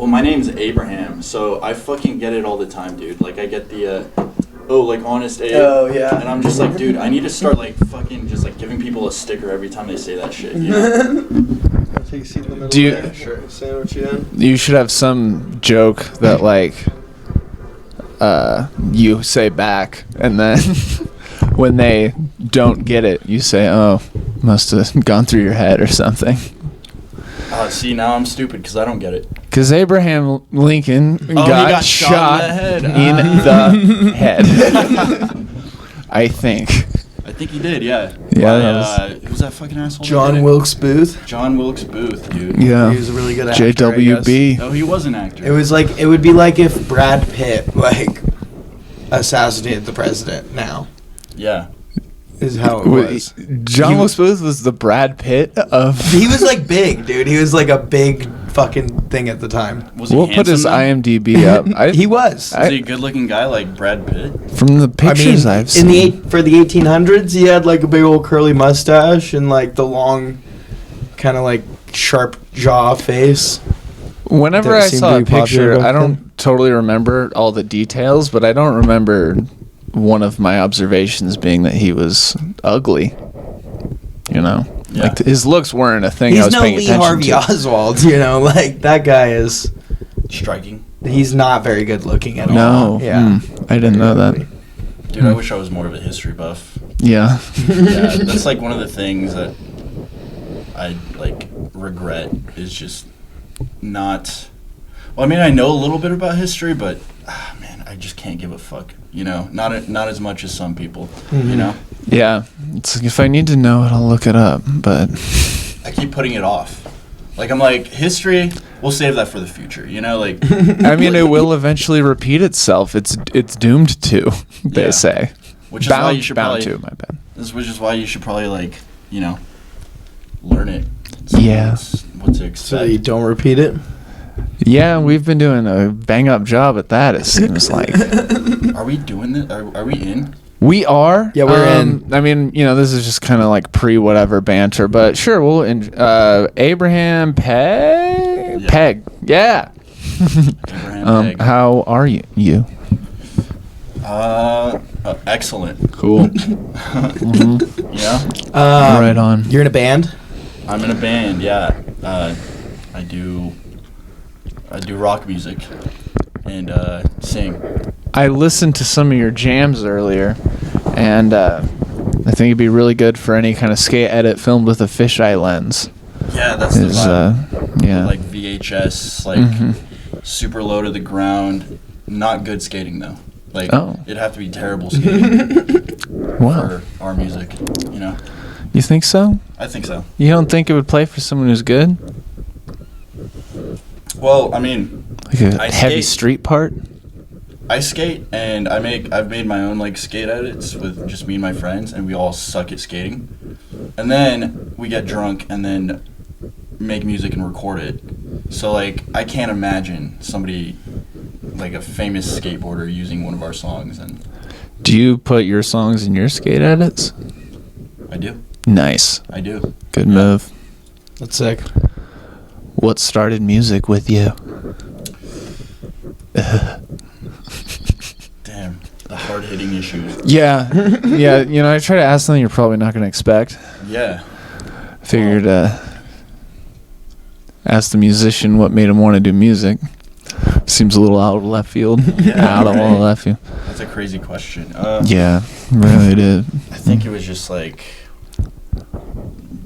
Well, my name's Abraham, so I fucking get it all the time, dude. Like, I get the, like, Honest Abe. Oh, yeah. And I'm just like, dude, I need to start, like, fucking just, like, giving people a sticker every time they say that shit, you know? I'll take a seat in the middle. Do you- there. Sure. Sandwich you in. You should have some joke that, like, you say back, and then when they don't get it, you say, oh, must have gone through your head or something. See, now I'm stupid because I don't get it. Because Abraham Lincoln got shot in in the head. I think. I think he did, yeah. Yeah, who's that fucking asshole? John Wilkes Booth. John Wilkes Booth, dude. Yeah. He was a really good actor. JWB. No, he was an actor. It would be like if Brad Pitt, like, assassinated the president now. Yeah. Is how it was. John Wilkes Booth was the Brad Pitt of... He was, like, big, dude. He was, like, a big fucking thing at the time. Was he We'll put his handsome, IMDb up. He was. Was he a good-looking guy like Brad Pitt? From the pictures I've seen. For the 1800s, he had, like, a big old curly mustache and, like, the long, kind of, like, sharp jaw face. Whenever That I seemed saw to a be popular picture, back I don't totally remember all the details, but I don't remember one of my observations being that he was ugly. You know? Yeah. Like, his looks weren't a thing I He's was no paying Lee attention Harvey to. Oswald, you know? Like, that guy is... Striking. He's not very good looking at all. No. Yeah. I didn't know that. Dude, I wish I was more of a history buff. Yeah. Yeah, that's like one of the things that I, like, regret is just not... Well, I mean, I know a little bit about history, but, man, I just can't give a fuck, you know? Not as much as some people, you know? Yeah. It's like, if I need to know it, I'll look it up, but... I keep putting it off. Like, I'm like, history, we'll save that for the future, you know? Like... I mean, it will eventually repeat itself. It's doomed to, they Yeah. say. Which is why you should bound probably... to, my bad. Which is why you should probably, like, you know, learn it. Yeah. What to expect. So you don't repeat it? Yeah, we've been doing a bang-up job at that, it seems like. Are we doing this? Are we in? We are. Yeah, we're in. I mean, you know, this is just kind of like pre-whatever banter, but sure, we'll... Abraham Pegg? Yeah. Pegg, yeah. Abraham Pegg. How are you? Excellent. Cool. Yeah, Right on. You're in a band? I'm in a band. Yeah, I do rock music and sing. I listened to some of your jams earlier, and I think it'd be really good for any kind of skate edit filmed with a fisheye lens. Yeah, that's the vibe. Yeah. Like VHS, like super low to the ground. Not good skating though. Like it'd have to be terrible skating Wow. for our music. You know. You think so? I think so. You don't think it would play for someone who's good? Well, I mean, Like a I heavy skate. street part? I skate and I've made my own like skate edits with just me and my friends, and we all suck at skating. And then we get drunk and then make music and record it. So like I can't imagine somebody like a famous skateboarder using one of our songs. And Do you put your songs in your skate edits? I do. Nice. I do. Good move. That's sick. What started music with you? Damn, the hard-hitting issues. Yeah. Yeah, you know, I try to ask something you're probably not going to expect. Yeah. Figured ask the musician what made him want to do music. Seems a little out of left field. Yeah, Out of all right. left field. That's a crazy question. Yeah, really did. I think it was just like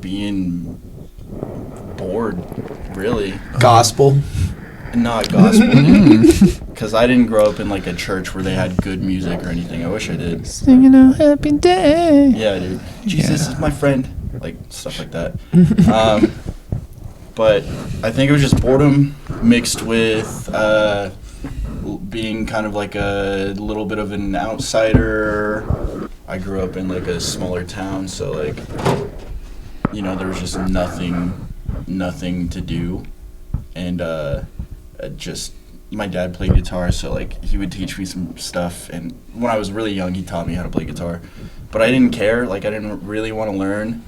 being bored, really. Gospel. Not gospel. Because I didn't grow up in like a church where they had good music or anything. I wish I did. Singing a happy day. Yeah, dude. Jesus is my friend. Like, stuff like that. But I think it was just boredom mixed with being kind of like a little bit of an outsider. I grew up in like a smaller town, so like, you know, there was just nothing to do. And just, my dad played guitar, so like he would teach me some stuff. And when I was really young, he taught me how to play guitar. But I didn't care. Like, I didn't really want to learn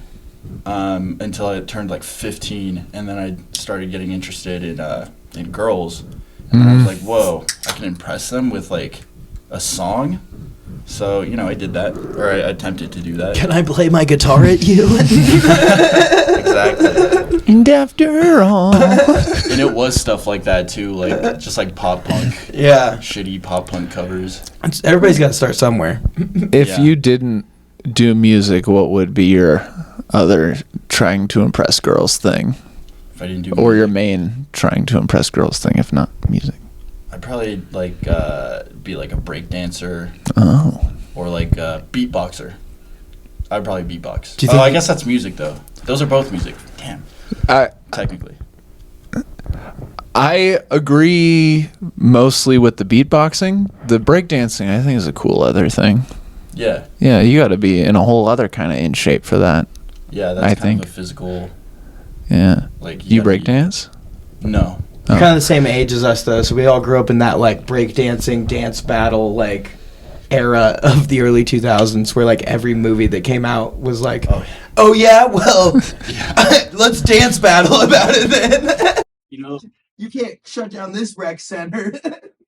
until I turned like 15, and then I started getting interested in girls. And I was like, whoa, I can impress them with like a song. So, you know, I did that, or I attempted to do that. Can I play my guitar at you? Exactly. And after all. And it was stuff like that too, like just like pop punk, Yeah. shitty pop punk covers. Everybody's got to start somewhere. If Yeah. you didn't do music, what would be your other trying to impress girls thing? If I didn't do Or your music, main trying to impress girls thing, if not music? I'd probably like be like a break dancer Oh. or like a beatboxer. I'd probably beatbox. Do you Oh, think- I guess that's music though. Those are both music. Damn. Technically. I agree mostly with the beatboxing. The breakdancing, I think, is a cool other thing. Yeah. Yeah, you got to be in a whole other kind of in shape for that. Yeah, that's I kind think. of a physical, Yeah. like... You gotta be- breakdance? No. You're kind of the same age as us, though, so we all grew up in that, like, breakdancing, dance battle, like, era of the early 2000s where, like, every movie that came out was like, oh yeah, well, let's dance battle about it then. You know, You can't shut down this rec center.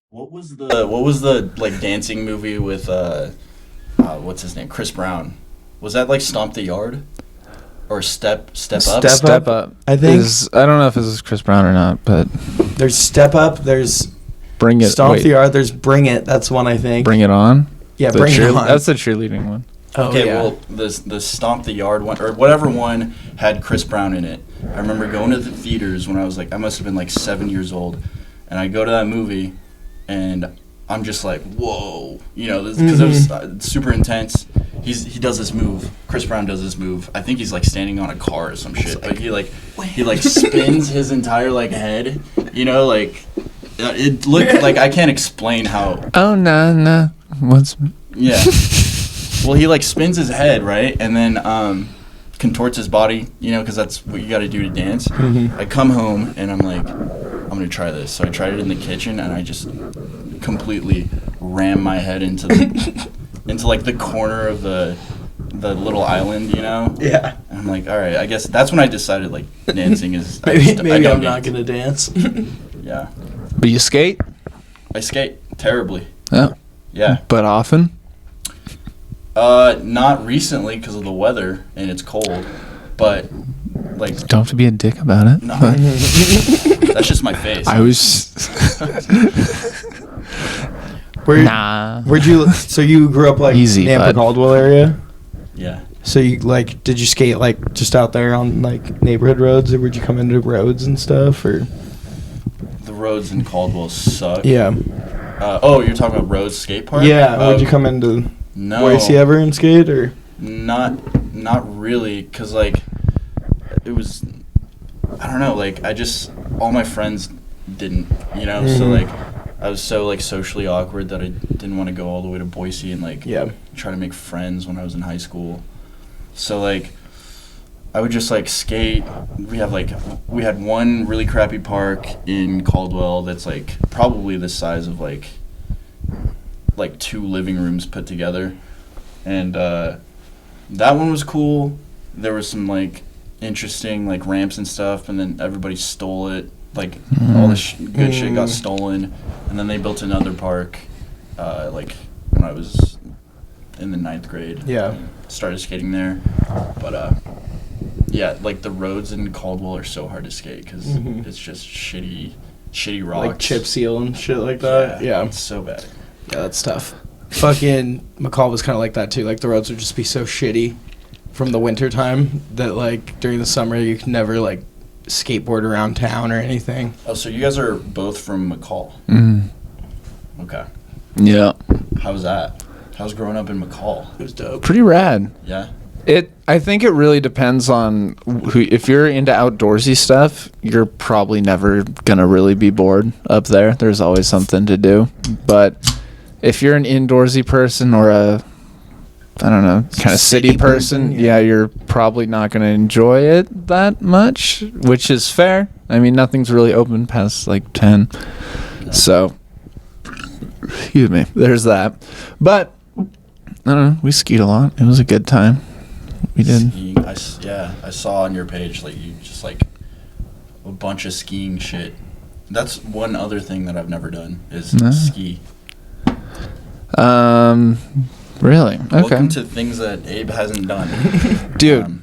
what was the like dancing movie with what's his name? Chris Brown. Was that like Stomp the Yard? Or Step Up? Step Up. I think. I don't know if this is Chris Brown or not, but There's Step Up, there's Bring It. Stomp wait, the Yard, there's Bring It, that's one I think. Bring It On? Yeah, The Bring It On. That's the cheerleading one. Oh, Okay, yeah. well, the Stomp the Yard one, or whatever one had Chris Brown in it. I remember going to the theaters when I was like, I must have been like 7 years old. And I go to that movie, and I'm just like, whoa. You know, because it was super intense. He does this move. Chris Brown does this move. I think he's like standing on a car or some shit. But he like spins his entire like head. You know, like it looked like I can't explain how. Oh, no. What's... Yeah. Well, he like spins his head, right, and then contorts his body. You know, because that's what you got to do to dance. I come home and I'm like, I'm gonna try this. So I tried it in the kitchen, and I just completely rammed my head into like the corner of the little island, you know? Yeah. And I'm like, all right, I guess that's when I decided like dancing is. Maybe don't I'm not dance. gonna dance. Yeah, But you skate? I skate terribly. Yeah. Yeah, But often? not recently because of the weather and it's cold, but like Don't have to be a dick about it. no, but that's just my face. I was... Nah. Where'd you? So you grew up like Easy, Nampa bud. Caldwell area. Yeah. So you like, did you skate like just out there on like neighborhood roads, or would you come into roads and stuff, or? The roads in Caldwell suck. Yeah. Oh, you're talking about Rose Skate Park? Yeah. Would you come into No. Boise ever and skate, or? Not really, cause like it was, I don't know, like all my friends didn't, you know, so Mhm. like I was so like socially awkward that I didn't want to go all the way to Boise and like Yeah. try to make friends when I was in high school. So like I would just like skate. We had one really crappy park in Caldwell that's like probably the size of like 2 living rooms put together. And that one was cool. There was some like interesting like ramps and stuff, and then everybody stole it. Like all the good shit got stolen, and then they built another park like when I was in the 9th grade. Yeah. Started skating there. But yeah, like the roads in Caldwell are so hard to skate because it's just shitty rocks. Like chip seal and shit like that. Yeah. It's so bad. Yeah, that's tough. Fucking McCall was kind of like that too. Like the roads would just be so shitty from the winter time that like during the summer you could never like skateboard around town or anything. Oh, so you guys are both from McCall. Okay. Yeah. How's that? How's growing up in McCall? It was dope. Pretty rad. Yeah. I think it really depends on who. If you're into outdoorsy stuff, you're probably never gonna really be bored up there. There's always something to do. But if you're an indoorsy person or a, I don't know, kind of city person, yeah, you're probably not gonna enjoy it that much, which is fair. I mean, nothing's really open past like 10. So, excuse me. There's that. But I don't know. We skied a lot. It was a good time. We did. Skiing, I saw on your page like you just like a bunch of skiing shit. That's one other thing that I've never done is No. ski. Really? Okay. Welcome to things that Abe hasn't done. Dude.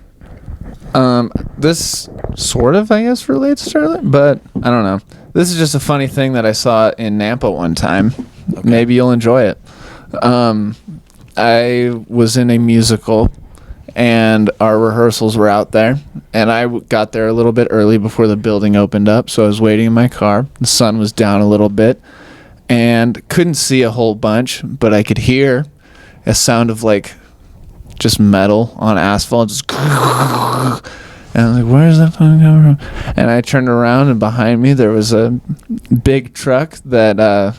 This sort of, I guess, relates to it, but I don't know. This is just a funny thing that I saw in Nampa one time. Okay. Maybe you'll enjoy it. I was in a musical, and our rehearsals were out there, and I got there a little bit early before the building opened up, so I was waiting in my car. The sun was down a little bit, and couldn't see a whole bunch, but I could hear a sound of like just metal on asphalt, just and I was like, where's that phone coming from? And I turned around, and behind me there was a big truck that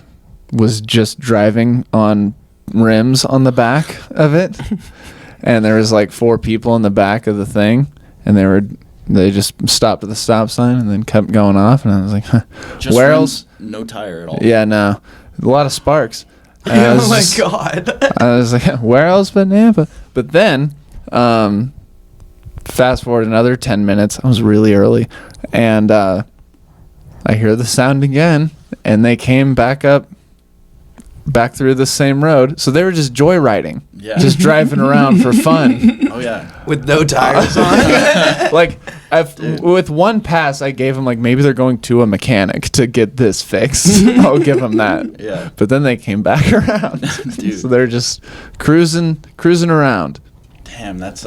was just driving on rims on the back of it. And there was like 4 people in the back of the thing, and they just stopped at the stop sign and then kept going off, and I was like, huh, Just where runs, else? No tire at all. Yeah, no. A lot of sparks. And I Oh was my just- god. I was like, where else but Nampa? But then, fast forward another 10 minutes. I was really early. And I hear the sound again. And they came back through the same road. So they were just joyriding. Yeah. Just driving around for fun. Oh yeah. With no tires on. Like, with one pass, I gave them, like, maybe they're going to a mechanic to get this fixed. I'll give them that. Yeah. But then they came back around. Dude. So they're just cruising around. Damn, that's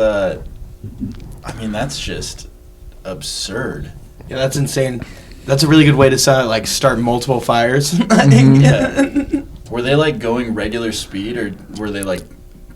that's just absurd. Yeah, that's insane. That's a really good way to start multiple fires. I think. Yeah. Were they like going regular speed, or were they like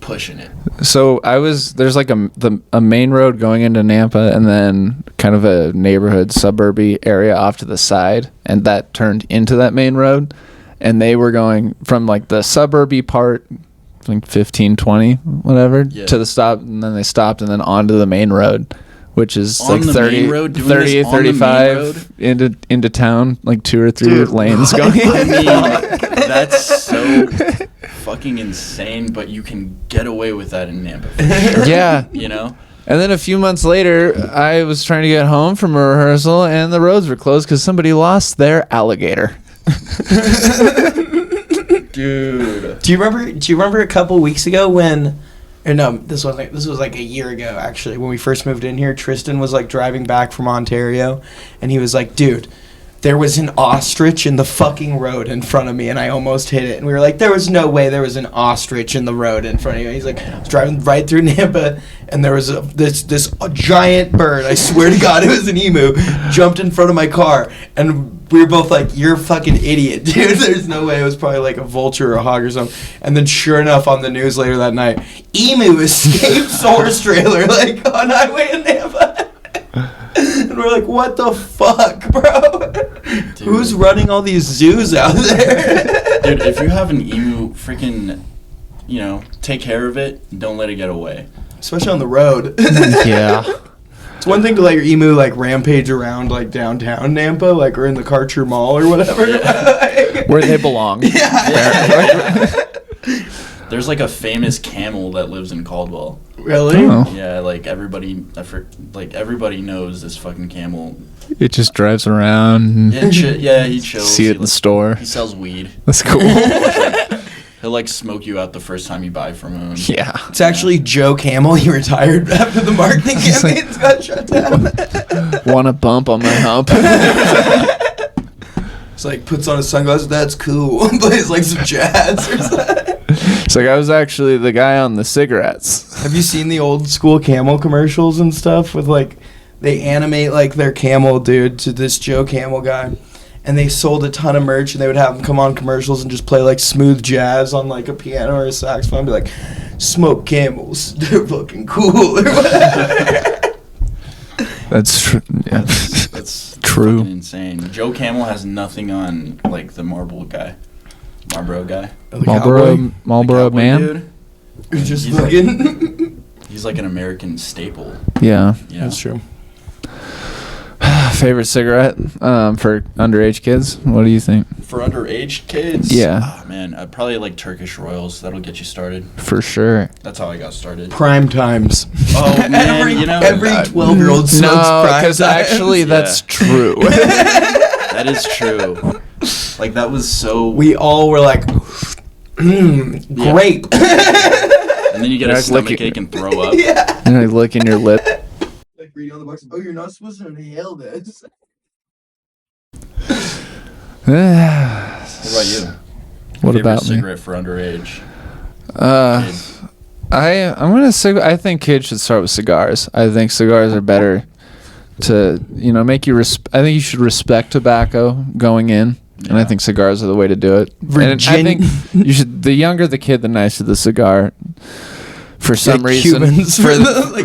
pushing it? So there's like a main road going into Nampa, and then kind of a neighborhood suburby area off to the side, and that turned into that main road, and they were going from like the suburby part, I think 15, 20, whatever, Yeah. to the stop, and then they stopped, and then onto the main road, which is On like the 30, main road, doing 30, this on the main 35 into town, like 2 or 3 Dude. lanes going. I mean, that's so fucking insane, but you can get away with that in Nampa. For sure, Yeah. You know? And then a few months later, I was trying to get home from a rehearsal, and the roads were closed because somebody lost their alligator. Dude. Do you remember a couple weeks ago when, or no, this was like a year ago actually, when we first moved in here. Tristan was like driving back from Ontario, and he was like, dude, there was an ostrich in the fucking road in front of me, and I almost hit it. And we were like, there was no way there was an ostrich in the road in front of you. He's like, I was driving right through Nampa, and there was this giant bird, I swear to God it was an emu, jumped in front of my car, and we were both like, you're a fucking idiot, dude. There's no way. It was probably like a vulture or a hog or something. And then sure enough, on the news later that night, emu escaped source trailer, like, on highway in Nampa. And we're like, what the fuck, bro? Dude. Who's running all these zoos out there? Dude, if you have an emu, freaking, take care of it. Don't let it get away. Especially on the road. Yeah. It's one thing to let your emu like rampage around like downtown Nampa, like or in the Karcher Mall or whatever. Where they belong. There's like a famous camel that lives in Caldwell. Really? Oh. Yeah, like everybody knows this fucking camel. It just drives around. Yeah, he chills. See it in the store. He sells weed. That's cool. He'll like smoke you out the first time you buy from him. Yeah. It's actually Joe Camel. He retired after the marketing campaigns got shut down. Want a bump on my hump? It's like puts on his sunglasses. That's cool. Plays like some jazz or something. It's like I was actually the guy on the cigarettes. Have you seen the old school camel commercials and stuff with like they animate like their camel dude to this Joe Camel guy, and they sold a ton of merch, and they would have him come on commercials and just play like smooth jazz on like a piano or a saxophone and be like, smoke camels, they're fucking cool or whatever. That's true. Yeah. That's True. fucking insane. Joe Camel has nothing on like the Marlboro guy. The Marlboro The cowboy man. dude. It's just He's fucking. He's like an American staple. Yeah. You know? That's true. Favorite cigarette for underage kids? What do you think? For underage kids, Yeah. oh, man, I'd probably like Turkish Royals. That'll get you started. For sure. That's how I got started. Prime times. Oh man, every 12-year-old smokes No, prime because times. actually that's true. That is true. Like, that was so... We all were like, grape. And then you get a stomach ache and throw up. Yeah. And I lick in your lip. Like reading on the box, oh, you're not supposed to inhale this. What about you? What Favorite about me? cigarette for underage? I'm gonna say I think kids should start with cigars. I think cigars are better to make you. I think you should respect tobacco going in, and I think cigars are the way to do it. And I think you should. The younger the kid, the nicer the cigar. For some reason, Cubans for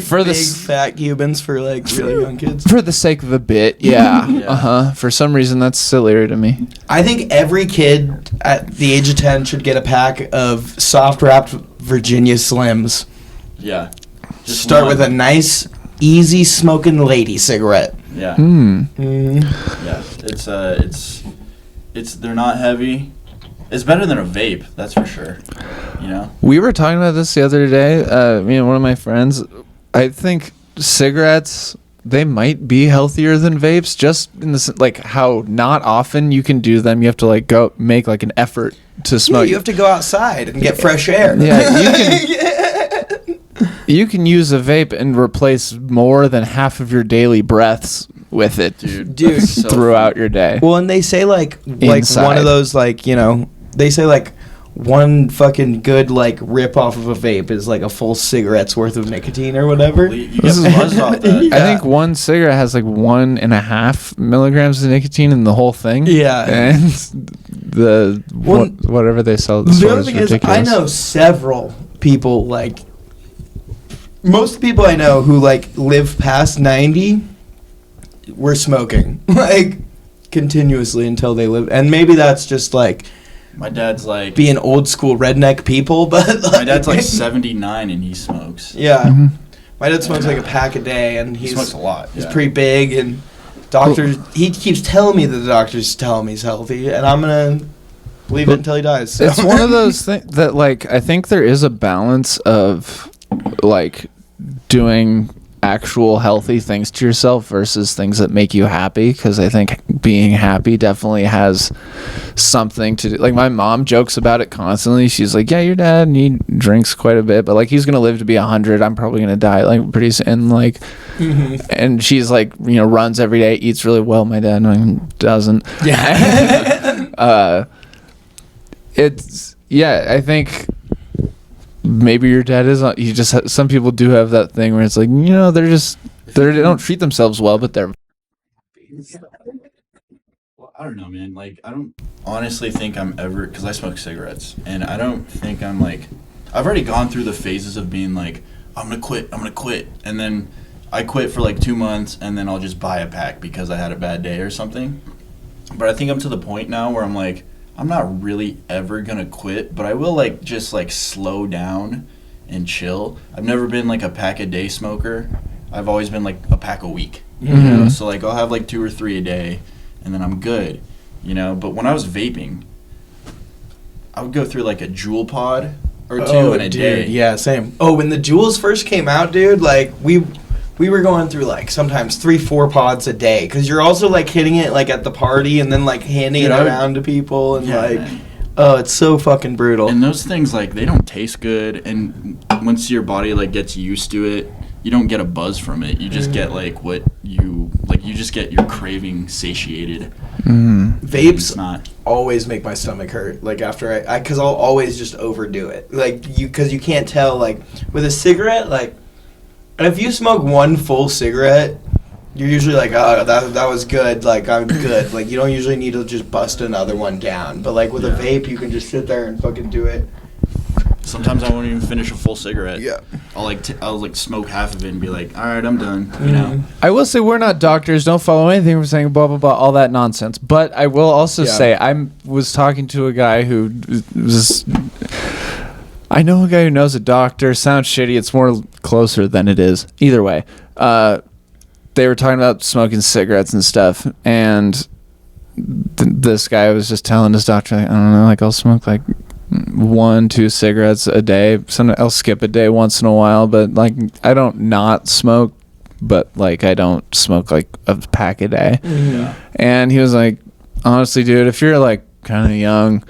for big fat Cubans for like really young kids. For the sake of the bit, yeah. For some reason, that's sillier to me. I think every kid at the age of 10 should get a pack of soft wrapped Virginia Slims. Yeah. Just start with a nice, easy smoking lady cigarette. Yeah. Mm. Yeah. It's they're not heavy. It's better than a vape, that's for sure. We were talking about this the other day. Me and one of my friends. I think cigarettes, they might be healthier than vapes, just in the like how not often you can do them. You have to like go make like an effort to smoke. Yeah, you have to go outside and get fresh air. Yeah, you can use a vape and replace more than half of your daily breaths with it, dude, so throughout your day. Well, and they say like Inside. one of those they say like one fucking good like rip off of a vape is like a full cigarette's worth of nicotine or whatever. You get buzzed off that. Yeah. I think one cigarette has like 1.5 milligrams of nicotine in the whole thing. Yeah. And whatever they sell at the The store other is thing is, ridiculous. I know several people like most people I know who like live past 90 were smoking like continuously until they live, and maybe that's just like My dad's like being old school redneck people, but like, my dad's like 79 and he smokes. Yeah. Mm-hmm. My dad smokes like a pack a day, and He smokes a lot. He's yeah. pretty big, and doctors. He keeps telling me that the doctors tell him he's healthy, and I'm gonna believe it until he dies. So. It's one of those things that like I think there is a balance of like doing actual healthy things to yourself versus things that make you happy, because I think being happy definitely has something to do. Like my mom jokes about it constantly. She's like, yeah, your dad, and he drinks quite a bit, but like he's gonna live to be 100. I'm probably gonna die like pretty soon. And like and she's like, runs every day, eats really well. My dad doesn't. Yeah. I think maybe your dad is not. You just some people do have that thing where it's like, they don't treat themselves well, but they're. Well, I don't know, man. Like, I don't honestly think I'm ever, because I smoke cigarettes, and I don't think I'm like, I've already gone through the phases of being like, I'm gonna quit, and then I quit for like 2 months, and then I'll just buy a pack because I had a bad day or something. But I think I'm to the point now where I'm like, I'm not really ever gonna quit, but I will like just like slow down and chill. I've never been like a pack a day smoker. I've always been like a pack a week. So like I'll have like 2 or 3 a day, and then I'm good. But when I was vaping, I would go through like a Juul pod or two in a day. Yeah, same. Oh, when the Juuls first came out, dude, like we were going through like sometimes 3-4 pods a day, because you're also like hitting it like at the party and then like handing it around to people, and man. Oh, it's so fucking brutal. And those things, like, they don't taste good, and once your body like gets used to it, you don't get a buzz from it. You just get like you just get your craving satiated. Vapes always make my stomach hurt. Like after because I'll always just overdo it. Like because you can't tell, like with a cigarette, like if you smoke one full cigarette, you're usually like, oh, that was good. Like I'm good. Like you don't usually need to just bust another one down. But like with a vape, you can just sit there and fucking do it. Sometimes I won't even finish a full cigarette. Yeah. I'll smoke half of it and be like, all right, I'm done. I will say we're not doctors. Don't follow anything we're saying. Blah blah blah. All that nonsense. But I will also say I was talking to a guy who was. I know a guy who knows a doctor. Sounds shitty. It's more closer than it is. Either way, they were talking about smoking cigarettes and stuff, and this guy was just telling his doctor, like, I don't know, like I'll smoke like 1-2 cigarettes a day. I'll skip a day once in a while, but like I don't not smoke, but like I don't smoke like a pack a day. And he was like, honestly, dude, if you're like kind of young,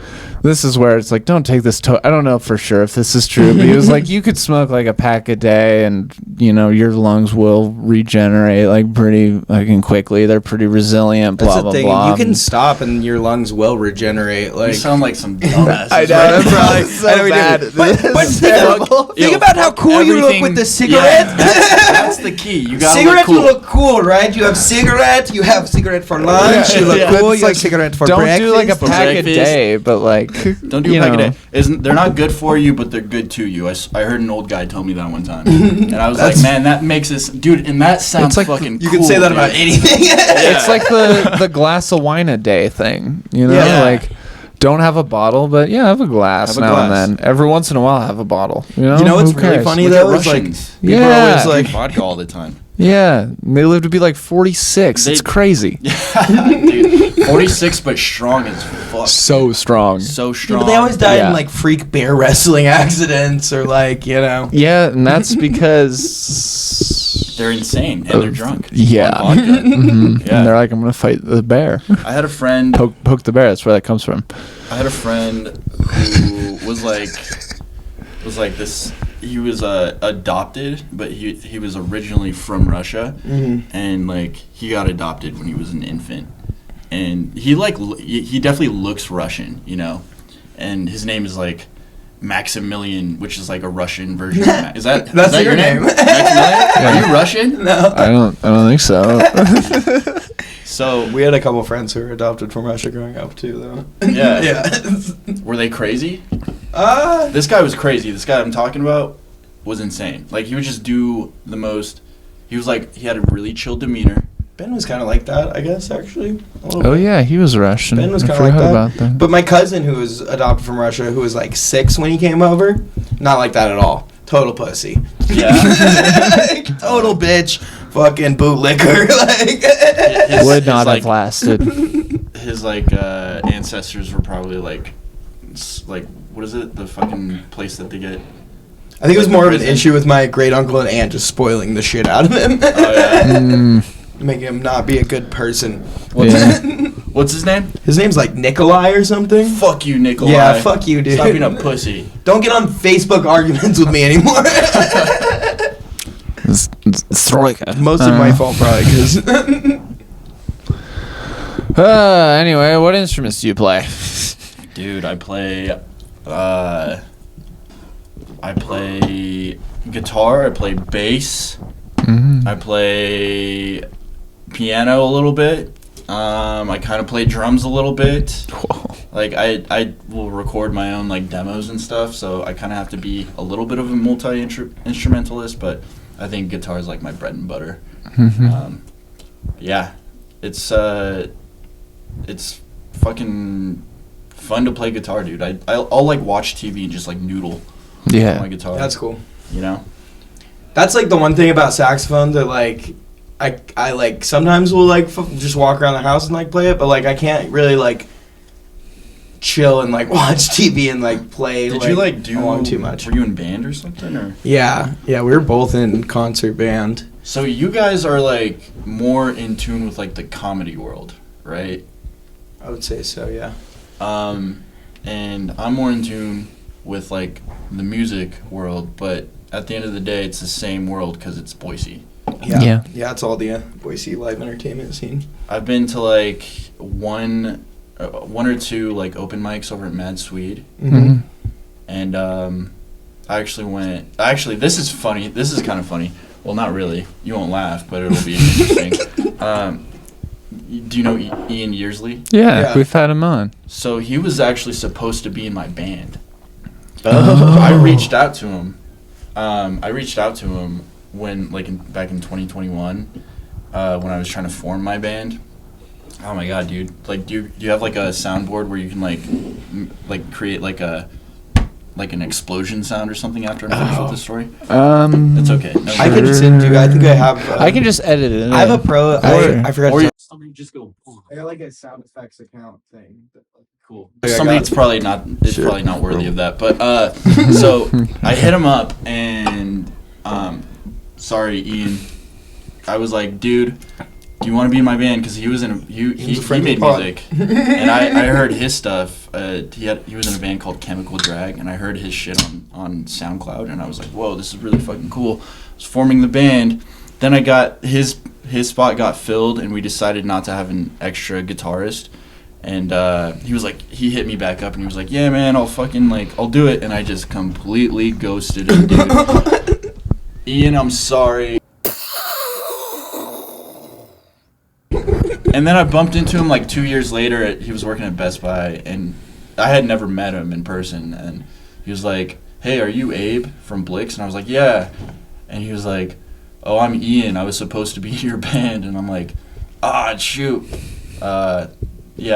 this is where it's like, don't take this I don't know for sure if this is true, but he was like, you could smoke like a pack a day and your lungs will regenerate like pretty fucking quickly. They're pretty resilient, blah, That's the blah, thing. blah. You can stop and your lungs will regenerate. Like You sound like some dumbass. I know, that's probably so bad. But think about how cool you look with the cigarette. Yeah, that's the key. You gotta Cigarette, look cool. you look cool, right? You have cigarette for lunch. You look Yeah. cool. It's You like, have cigarette for don't breakfast. do like a For pack a breakfast. day, but like Don't do a pack a day. They're not good for you, but they're good to you. I heard an old guy tell me that one time, and I was like, man, that makes us, dude. And that sounds like fucking. You cool, can say that dude. about anything. It's like the glass of wine a day thing, Yeah. like don't have a bottle, but yeah, have a glass Have a now glass. and then. Every once in a while, have a bottle. You know what's Who really cares? funny Look at though? Is like Russians. people are Yeah. always Drink like, vodka all the time. Yeah, they live to be like 46. It's They- crazy. Dude, 46, but strong as fuck. So strong. So yeah, strong. but they always die Yeah. in like freak bear wrestling accidents or like Yeah, and that's because They're insane and they're drunk. Yeah. On vodka. Mhm. Yeah. And they're like, I'm gonna fight the bear. I had a friend. Poke the bear. That's where that comes from. I had a friend who was like this. He was adopted, but he was originally from Russia, and like he got adopted when he was an infant, and he definitely looks Russian, and his name is like Maximilian, which is like a Russian version. Is that That's is that your name. Maximilian? Are you Russian? No. I don't think so. So We had a couple friends who were adopted from Russia growing up too, though. Yeah. Yeah. were they crazy? Uh, This guy was crazy. This guy I'm talking about was insane. Like, he would just do the most. He was like, he had a really chill demeanor. Ben was kind of like that, I guess, actually. A little Oh bit. yeah, he was Russian. Ben was I kind of like forgot that. about that. But my cousin, who was adopted from Russia, who was like 6 when he came over, not like that at all. Total pussy. Yeah. Total bitch. Fucking bootlicker. Like. His- Would not his, have lasted. His, ancestors were probably, what is it? The fucking place that they get. I think it was Like more the of an prison? issue with my great uncle and aunt just spoiling the shit out of him. Oh, yeah. Making him not be a good person. Yeah. What's his name? His name's like Nikolai or something. Fuck you, Nikolai. Yeah, fuck you, dude. Stop being a pussy. Don't get on Facebook arguments with me anymore. It's Troika. Mostly my fault, probably, because Anyway, what instruments do you play? Dude, I play guitar, I play bass, I play piano a little bit. I kind of play drums a little bit. Whoa. Like I will record my own like demos and stuff, so I kind of have to be a little bit of a multi-instrumentalist, but I think guitar is like my bread and butter. Yeah, it's fucking fun to play guitar, dude. I'll like watch TV and just like noodle on my Yeah. guitar. that's cool. You know? That's like the one thing about saxophone that like I like sometimes will like just walk around the house and like play it, but like I can't really like chill and like watch TV and like play. Did you like do along too much? Were you in band or something or? Yeah, we were both in concert band. So you guys are like more in tune with like the comedy world, right? I would say so, yeah. And I'm more in tune with like the music world, but at the end of the day, it's the same world because it's Boise. Yeah. Yeah, it's all the Boise live entertainment scene. I've been to like one or two like open mics over at Mad Swede, Mhm. and I actually went. Actually, this is funny. This is kind of funny. Well, not really. You won't laugh, but it'll be interesting. Do you know Ian Yearsley? Yeah, Yeah. we've had him on. So he was actually supposed to be in my band. Oh. I reached out to him. When back in 2021, when I was trying to form my band. Oh my god, dude! Like, do you have like a soundboard where you can like create like an explosion sound or something after I'm finished with the story? It's okay. No, I can send you. I think I have. I can just edit it. I have a pro. I forgot. or to you- Somebody just go. I got like a sound effects account thing. Cool. I got Somebody's it. probably not. It's Sure. probably not worthy of that. But so I hit him up and sorry, Ian. I was like, dude, do you want to be in my band? Because he was in he made music, and I heard his stuff. He was in a band called Chemical Drag, and I heard his shit on SoundCloud, and I was like, whoa, this is really fucking cool. I was forming the band. Then I got his spot got filled, and we decided not to have an extra guitarist. And he hit me back up, and he was like, yeah, man, I'll do it. And I just completely ghosted him, dude. Ian, I'm sorry. And then I bumped into him like 2 years later. He was working at Best Buy, and I had never met him in person. And he was like, hey, are you Abe from Blix? And I was like, yeah. And he was like, oh, I'm Ian. I was supposed to be in your band. And I'm like, shoot. Yeah,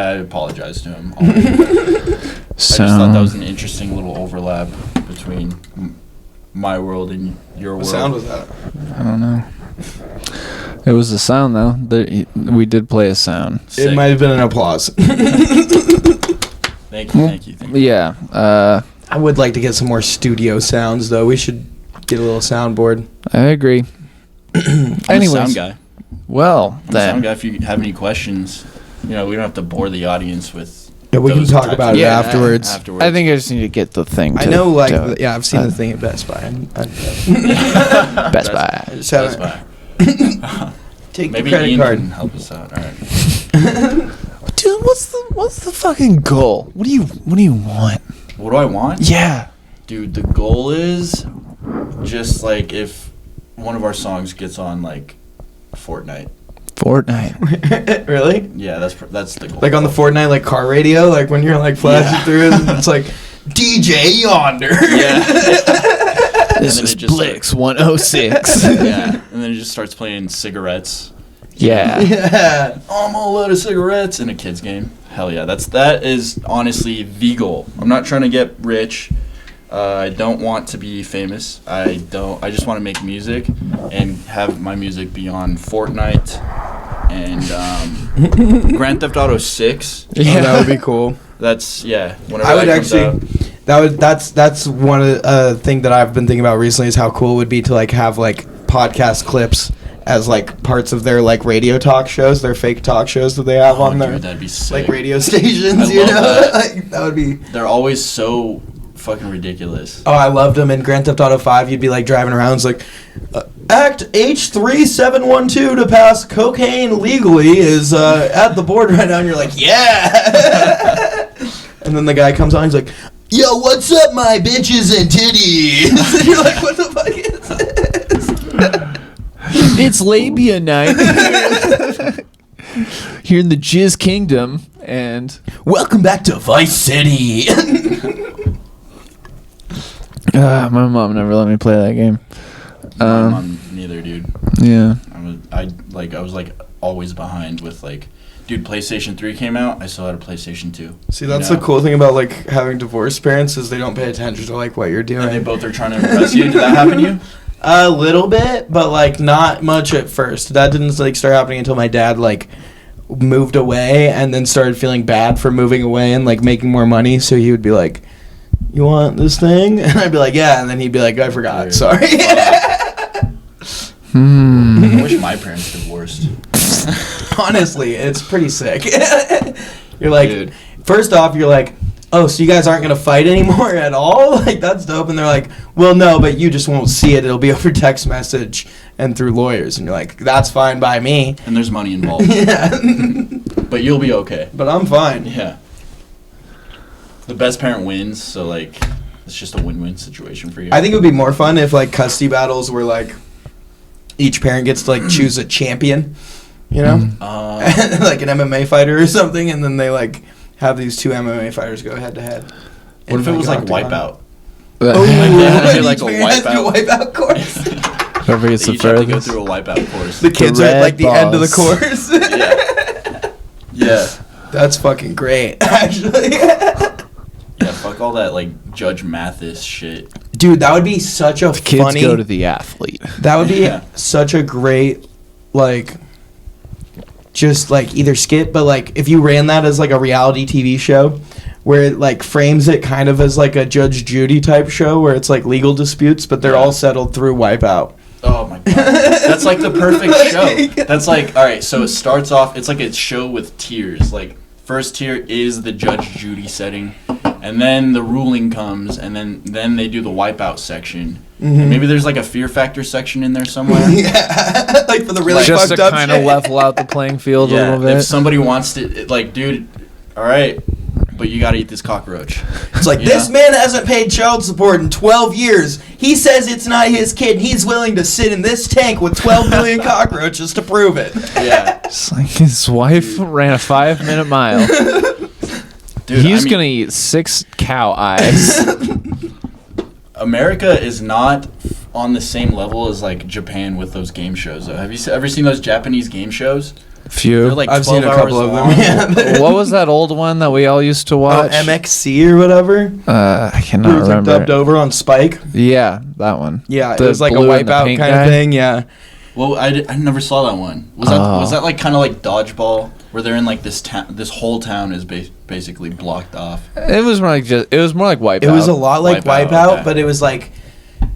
I apologized to him. I just thought that was an interesting little overlap between my world and your world. What sound was that? I don't know. It was a sound, though. We did play a sound. Sick. It might have been an applause. Thank you. Yeah. I would like to get some more studio sounds, though. We should get a little soundboard. I agree. I'm a sound guy. Well, I'm a sound guy. If you have any questions, we don't have to bore the audience with. Yeah, we can talk about it afterwards. I think I just need to get the thing. I know, I've seen the thing at Best Buy. Best Buy. I just Best haven't. Buy. Take Maybe the credit Ian card. can help us out. All right. Dude, what's the fucking goal? What do you want? What do I want? Yeah. Dude, the goal is just like if one of our songs gets on like Fortnite. Really? Yeah, that's the goal. Like on the Fortnite like car radio, like when you're like flashing through it, and it's like DJ Yonder. Yeah. This is Blix 106. Yeah, and then it just starts playing cigarettes. Yeah. Yeah. I'm all out of cigarettes in a kid's game. Hell yeah, that is honestly the goal. I'm not trying to get rich. I don't want to be famous. I just want to make music and have my music be on Fortnite and Grand Theft Auto 6. Yeah, that would be cool. That's whenever I would that comes actually. That's one of the thing that I've been thinking about recently is how cool it would be to like have like podcast clips as like parts of their like radio talk shows, their fake talk shows that they have on their that'd be sick. like radio stations. I love that. Like, that would be. They're always so fucking ridiculous. Oh, I loved them in Grand Theft Auto 5. You'd be like driving around, it's like, Act H3712 to pass cocaine legally is at the board right now, and you're like, yeah. And then the guy comes on, he's like, yo, what's up, my bitches and titties? And you're like, what the fuck is this? It's labia night here in the Jizz Kingdom, and welcome back to Vice City. my mom never let me play that game. My mom neither, dude. Yeah. I was always behind with like, dude, PlayStation 3 came out, I still had a PlayStation 2. See, that's the cool thing about like having divorced parents is they don't pay attention to like what you're doing. And they both are trying to impress you. Did that happen to you? A little bit, but like not much at first. That didn't like start happening until my dad like moved away and then started feeling bad for moving away and like making more money. So he would be like, "You want this thing?" And I'd be like, "Yeah." And then he'd be like, "I forgot. Dude. Sorry." I wish my parents divorced. Honestly, it's pretty sick. You're like, Dude. First off, you're like, oh, so you guys aren't going to fight anymore at all? Like, that's dope. And they're like, well, no, but you just won't see it. It'll be over text message and through lawyers. And you're like, that's fine by me. And there's money involved. Yeah. But you'll be okay. But I'm fine. Yeah. The best parent wins, so, like, it's just a win-win situation for you. I think it would be more fun if, like, custody battles were, like, each parent gets to, like, choose a champion, you know? Like an MMA fighter or something, and then they, like, have these two MMA fighters go head-to-head. What if it was, like, Wipeout? Oh, Like, they had to do, like, each a parent has to do a wipeout course. Whoever gets They the each have to go furthest. through a wipeout course. The kids are at, like, the end of the boss. course. Yeah. That's fucking great, actually. Yeah, fuck all that, like, Judge Mathis shit. Dude, that would be such a Kids funny... go to the athlete. That would be Yeah. such a great, like, just, like, either skit, but, like, if you ran that as, like, a reality TV show where it, like, frames it kind of as, like, a Judge Judy type show where it's, like, legal disputes, but they're all settled through Wipeout. Oh my god, that's like the perfect show. That's like, all right. So it starts off. It's like a show with tiers. Like first tier is the Judge Judy setting, and then the ruling comes, and then they do the wipeout section. And maybe there's like a fear factor section in there somewhere. Yeah, like for the really Just fucked to up kind of shit. level out the playing field a little bit. If somebody wants to, like, dude, all right, but you gotta eat this cockroach. It's like, this man hasn't paid child support in 12 years. He says it's not his kid. He's willing to sit in this tank with 12 million cockroaches to prove it. Yeah, It's like his wife ran a 5-minute mile. dude. He's gonna eat 6 cow eyes. America is not on the same level as like Japan with those game shows. Though. Have you ever seen those Japanese game shows? Few. They're like I've 12 seen a hours couple of long. them. Yeah. What was that old one that we all used to Oh, watch? MXC or whatever. I It cannot was like remember. dubbed over on Spike. Yeah, that one. Yeah, The it was like a blue and the wipeout pink kind guy? of thing. Yeah. Well, I never saw that one. Was that like kind of like dodgeball, where they're in like this this whole town is basically blocked off? It was more like Wipeout. It was a lot like Wipeout, Wipeout, okay. but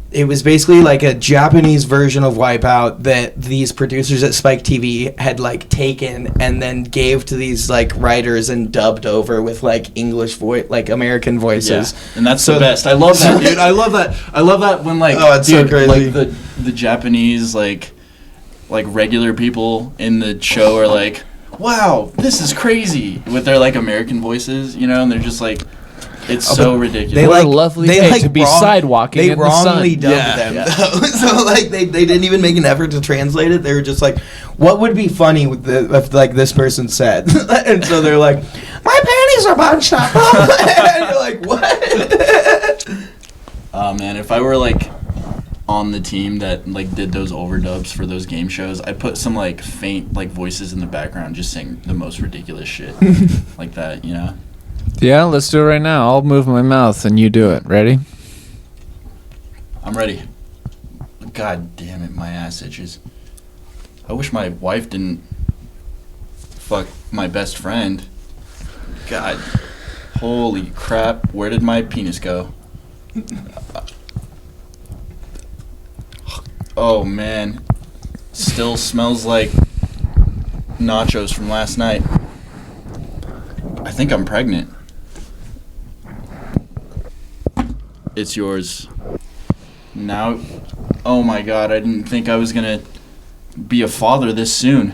it was basically like a Japanese version of Wipeout that these producers at Spike TV had like taken and then gave to these like writers and dubbed over with like English voice, like American voices. Yeah, and that's So- the best. I love that, dude. I love that. I love that when like, Oh, it's so dude, crazy. like the Japanese like regular people in the show are like, wow, this is crazy with their like American voices, you know, and they're just like, it's so ridiculous. They What a like lovely they day like to be wrong- sidewalking They in the wrongly sun. dubbed Yeah, them, yeah. though. So like they didn't even make an effort to translate it. They were just like, "What would be funny with if like this person said?" And so they're like, "My panties are bunched up," and you're like, "What?" Oh man, if I were like on the team that like did those overdubs for those game shows, I'd put some like faint like voices in the background just saying the most ridiculous shit like that, you know? Yeah, let's do it right now. I'll move my mouth and you do it. Ready? I'm ready. God damn it, my ass itches. I wish my wife didn't fuck my best friend. God. Holy crap. Where did my penis go? Oh man. Still smells like nachos from last night. I think I'm pregnant. It's yours. Now, oh my god, I didn't think I was gonna be a father this soon.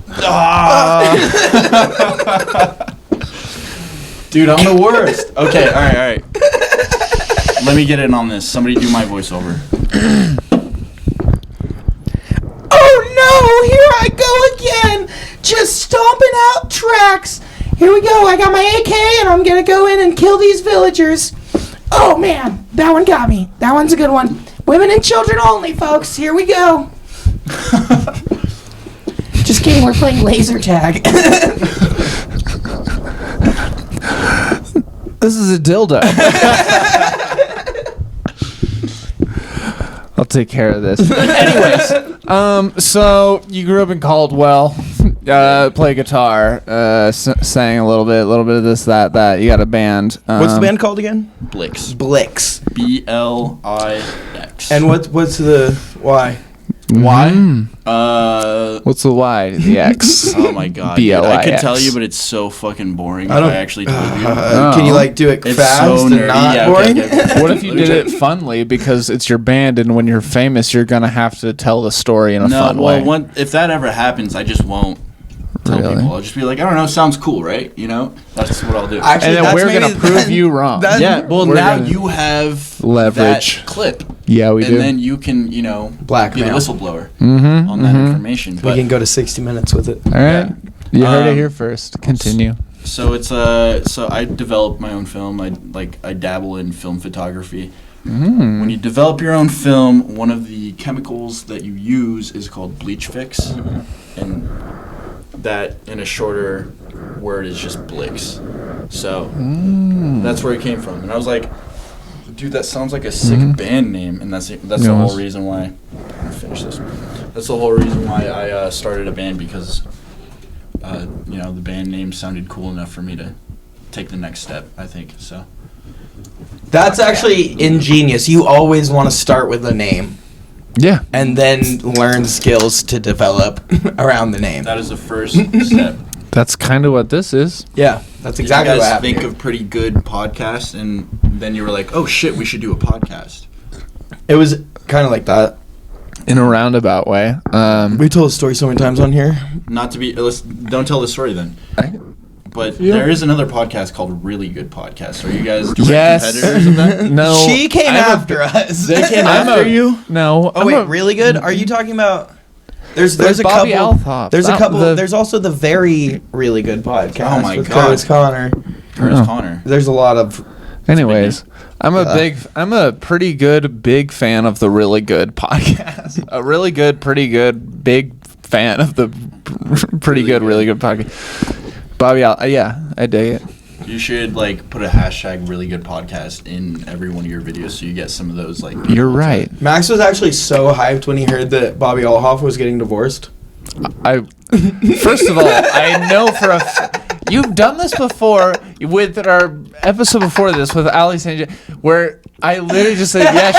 Ah! Dude, I'm the worst. Okay, alright. Let me get in on this. Somebody do my voiceover. Oh no! Here I go again, just stomping out tracks. Here we go. I got my AK and I'm gonna go in and kill these villagers. Oh man, that one got me. That one's a good one. Women and children only, folks. Here we go. Just kidding, we're playing laser tag. This is a dildo. I'll take care of this. Anyways, so you grew up in Caldwell, play guitar, sang a little bit of this, that. You got a band. What's the band called again? Blix. Blix. Blix. And what's the why? why? What's the Y? The X. Oh my god. Dude, I could B-L-I-X. tell you, but it's so fucking boring if I don't- I actually told you. Can you like do it It's fast so and nerdy. not Yeah, boring? okay. What if you did it funly because it's your band, and when you're famous, you're gonna have to tell the story in a No, fun well, way? if that ever happens, I just won't tell Really? people. I'll just be like, I don't know, sounds cool, right? You know? That's what I'll do. Actually, And then that's we're gonna maybe- prove you wrong. that- yeah, well, we're now gonna you have leverage. that clip. Yeah, we and do. then you can, be the Blackmail. whistleblower Mm-hmm. on that information. We But can go to 60 minutes with it. All right. Yeah. You heard it Um, here first. Continue. so it's so I develop my own film. I dabble in film photography. When you develop your own film, one of the chemicals that you use is called bleach fix, and that in a shorter word is just Blix. So that's where it came from, and I was like, dude, that sounds like a sick band name, and that's the whole reason why. I'm gonna finish this. That's the whole reason why I started a band, because the band name sounded cool enough for me to take the next step, I think. So That's actually ingenious. You always want to start with a name Yeah. and then learn skills to develop around the name. That is the first step. That's kind of what this is. Yeah, that's exactly you what guys happened. think of pretty good podcasts, and then you were like, "Oh shit, we should do a podcast." It was kind of like that. In a roundabout way. We told a story so many times on here. Not to be, don't tell the story then. But Yeah. there is another podcast called Really Good Podcast. Are you guys direct Yes. competitors of that? No. She came I'm a- after us. They came I'm after a- you? No. Oh I'm wait, a- really good? Are you talking about? There's a Bobby couple. Althop. There's a That- couple. the- There's also the very really good podcast. Oh my with God. Curtis Connor. Curtis Oh. Connor. There's a lot of. Anyways, I'm Yeah. a pretty good, big fan of the Really Good podcast. A really good, pretty good, big fan of the pretty Really good, good. really good podcast. Bobby, yeah, I dig it. You should like put a hashtag Really Good Podcast in every one of your videos so you get some of those like. You're right. Max was actually so hyped when he heard that Bobby Alhoff was getting divorced. First of all, I know you've done this before with our episode before this with Ali Sanjay, where I literally just said, yeah,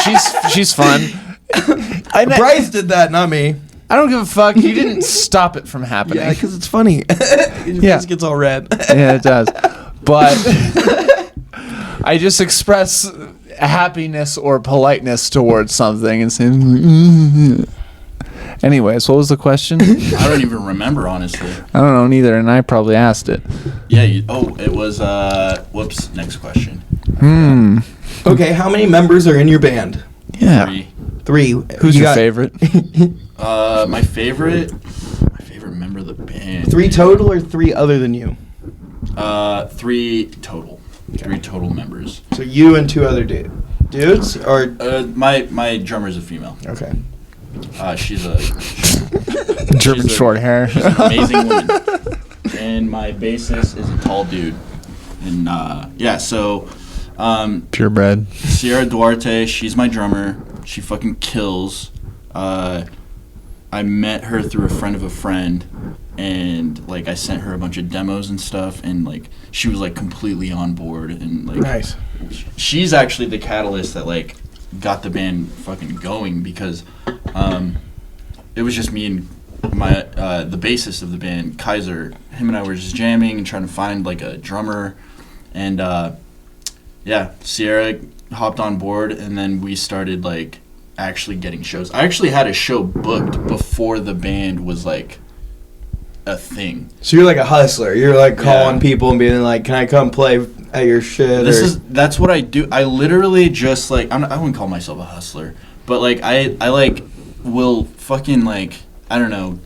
she's fun. Bryce did that, not me. I don't give a fuck. You didn't stop it from happening. Yeah, because it's funny. Your Yeah. face gets all red. Yeah, it does. But I just express happiness or politeness towards something and saying. Anyways, what was the question? I don't even remember honestly. I don't know neither, and I probably asked it. Yeah. It was. Whoops. Next question. Okay, how many members are in your band? Yeah. 3. 3. Who's You your got favorite? My favorite member of the band. 3 total or 3 other than you? 3 total. 3 total members. So you and 2 other dudes? Or My drummer's a female. okay. She's a German she's a- short hair. She's an amazing woman. And my bassist is a tall dude. And so Purebred. Sierra Duarte, she's my drummer. She fucking kills. I met her through a friend of a friend, and like I sent her a bunch of demos and stuff, and like she was like completely on board, and like Nice. she's actually the catalyst that like got the band fucking going, because it was just me and my the bassist of the band, Kaiser. Him and I were just jamming and trying to find like a drummer, and Sierra hopped on board, and then we started like actually getting shows. I actually had a show booked before the band was like a thing. So you're like a hustler. You're like calling Yeah. people and being like, "Can I come play at your shit?" That's what I do. I literally just like I wouldn't call myself a hustler, but like I like will fucking like I don't know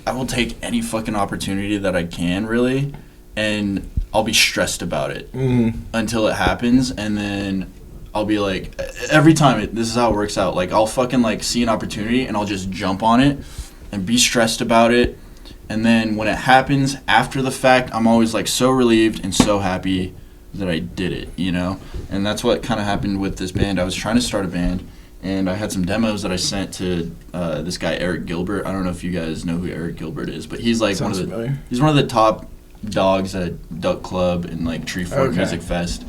I will take any fucking opportunity that I can, really, and I'll be stressed about it until it happens, and then I'll be like, every time this is how it works out. Like I'll fucking like see an opportunity and I'll just jump on it and be stressed about it, and then when it happens after the fact, I'm always like so relieved and so happy that I did it, you know? And that's what kind of happened with this band. I was trying to start a band, and I had some demos that I sent to this guy Eric Gilbert. I don't know if you guys know who Eric Gilbert is, but he's like Sounds familiar. he's one of the top dogs at Duck Club and like Tree Fork Okay. Music Fest.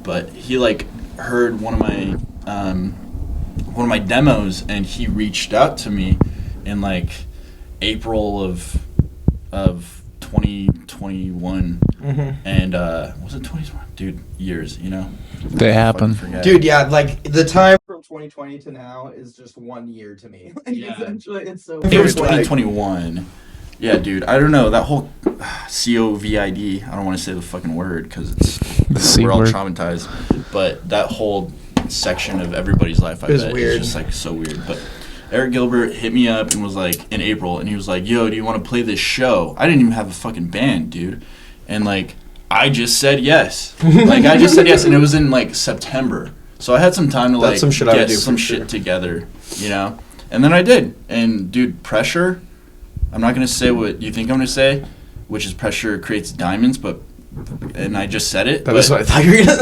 But he like heard one of my demos, and he reached out to me in like April of 2021, and was it 2021? Dude, years, you know. They happen. Fucking forget. Dude, yeah, like the time from 2020 to now is just 1 year to me. Like, Yeah. essentially, it's so. It was weird, like- 2021. Yeah, dude. I don't know that whole COVID. I don't want to say the fucking word because C we're all word. traumatized. But that whole section of everybody's life, I It was bet, weird. is just like so weird. But Eric Gilbert hit me up and was like in April, and he was like, "Yo, do you want to play this show?" I didn't even have a fucking band, dude, and like I just said yes. Like I just said yes, and it was in like September, so I had some time to That's like some shit I would get do some for shit sure. together, you know. And then I did, and dude, pressure. I'm not gonna say what you think I'm gonna say, which is pressure creates diamonds, and I just said it. That was but what I thought you were gonna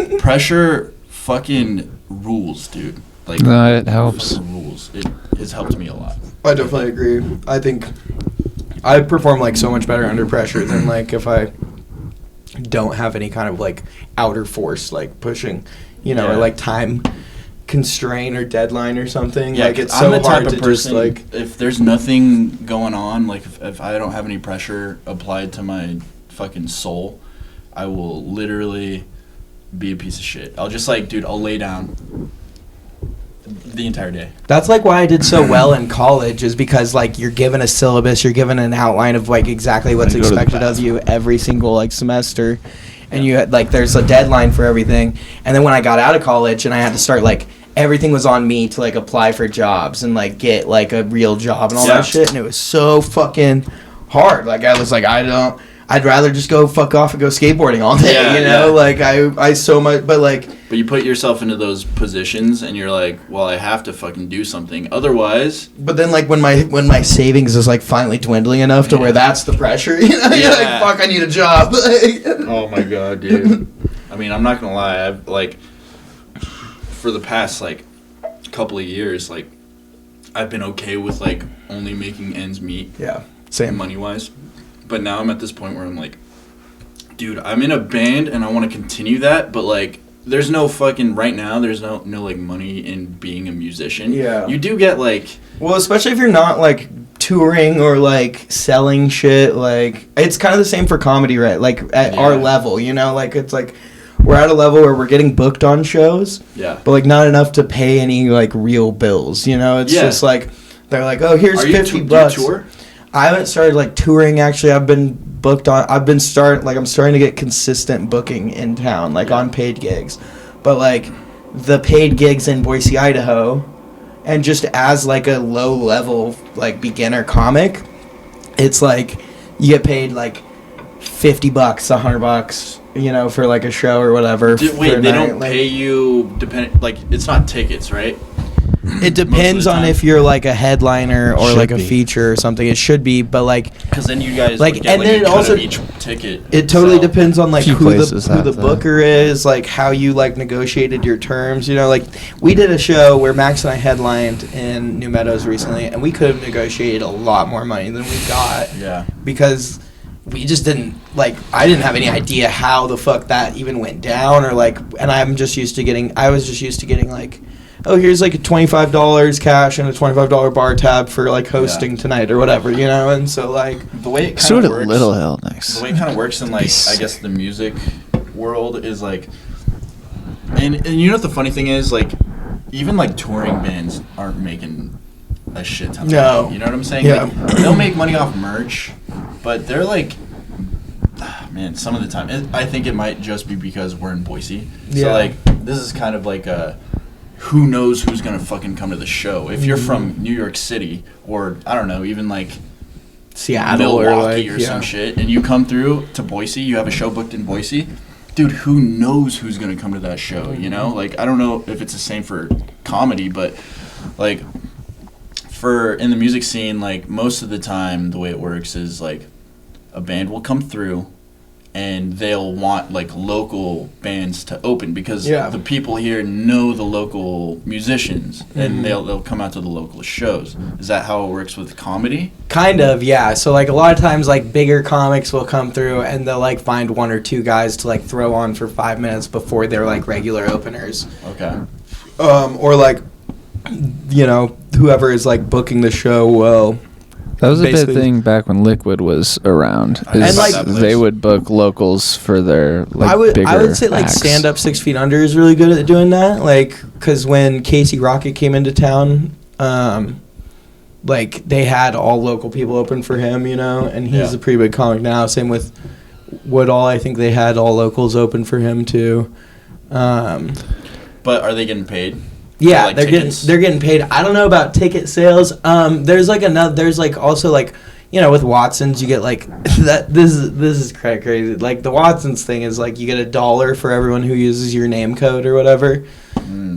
say. pressure fucking rules, dude. Like No, it helps. fucking rules. It has helped me a lot. I definitely agree. I think I perform like so much better under pressure than like if I don't have any kind of like outer force like pushing, you know, Yeah. or like time constraint or deadline or something. Yeah, Like it's I'm so the hard type to of person, just like. if there's nothing going on, like if I don't have any pressure applied to my fucking soul, I will literally be a piece of shit. I'll just like, dude, I'll lay down the entire day. That's like why I did so well in college, is because like you're given a syllabus, you're given an outline of like exactly what's I go to the expected of you every single like semester, and you had like there's a deadline for everything. And then when I got out of college and I had to start like everything was on me to like apply for jobs and like get like a real job and all Yeah. that shit, and it was so fucking hard. Like I was like I'd rather just go fuck off and go skateboarding all day, Yeah, you know? yeah. Like I so much, but like. But you put yourself into those positions and you're like, well, I have to fucking do something. Otherwise, But then, like, when my savings is, like, finally dwindling enough to where that's the pressure, you know? You're like, Yeah. fuck, I need a job. oh my god, dude. I mean, I'm not gonna lie. I've like, for the past like couple of years, like, I've been okay with like only making ends meet, Yeah, same. money wise. But now I'm at this point where I'm like, dude, I'm in a band and I want to continue that, but like, there's no fucking right now. There's no like money in being a musician. Yeah. You do get like, Well, especially if you're not, like, touring or, like, selling shit, like, it's kind of the same for comedy, right? Like, at our Yeah. level, you know? Like, it's like, we're at a level where we're getting booked on shows, yeah. but, like, not enough to pay any, like, real bills, you know? It's Yeah. just, like, they're like, oh, here's Are you 50 do you bucks. tour? I haven't started like touring actually. I've been booked on. I'm starting to get consistent booking in town, like Yeah. on paid gigs. But like the paid gigs in Boise, Idaho, and just as like a low level like beginner comic, it's like you get paid like $50, $100, you know, for like a show or whatever. for Wait, a they night. don't Like, pay you like it's not tickets, right? It depends on time. if you're like a headliner or Should like a be. feature or something. It should be, but like. Because then you guys Like, would get and like then a it cut also- of each ticket. It totally So- depends on like Few who places the have that. booker is, like how you like negotiated your terms. You know, like we did a show where Max and I headlined in New Meadows recently, and we could have negotiated a lot more money than we got Yeah. because we just didn't like. I didn't have any idea how the fuck that even went down, or like. And I was just used to getting like. Oh, here's like $25 cash and a $25 bar tab for like hosting tonight or whatever, you know. And so like, The way it So kind at of works. Little Hill next. The way it kind of works in like I guess the music world is like, and you know what the funny thing is, like even like touring bands aren't making a shit ton of No. money. You know what I'm saying? Yeah. Like, they'll make money off merch, but they're like, man, some of the time I think it might just be because we're in Boise. Yeah. So like this is kind of like a. Who knows who's gonna fucking come to the show? If you're from New York City or I don't know, even like Seattle Milwaukee or like or some shit, and you come through to Boise, you have a show booked in Boise, dude, who knows who's gonna come to that show, you know? Like, I don't know if it's the same for comedy, but like for in the music scene, like most of the time the way it works is like a band will come through and they'll want like local bands to open because Yeah. the people here know the local musicians and they'll come out to the local shows. Is that how it works with comedy? Kind of, yeah. So like a lot of times like bigger comics will come through and they'll like find one or two guys to like throw on for 5 minutes before they're like regular openers. Okay. Or like, you know, whoever is like booking the show will. That was a big basically- thing back when Liquid was around. I Is like- they would book locals for their like I would bigger say like acts. Stand Up 6 Feet Under is really good at doing that. Like, because when Casey Rocket came into town, like they had all local people open for him, you know, and he's Yeah. a pretty big comic now. Same with Woodall. I think they had all locals open for him too. But are they getting paid? Yeah, For, like, they're tickets? getting paid. I don't know about ticket sales. There's like also like, you know, with Watson's you get like that. This is crazy. Like the Watson's thing is like you get $1 for everyone who uses your name code or whatever.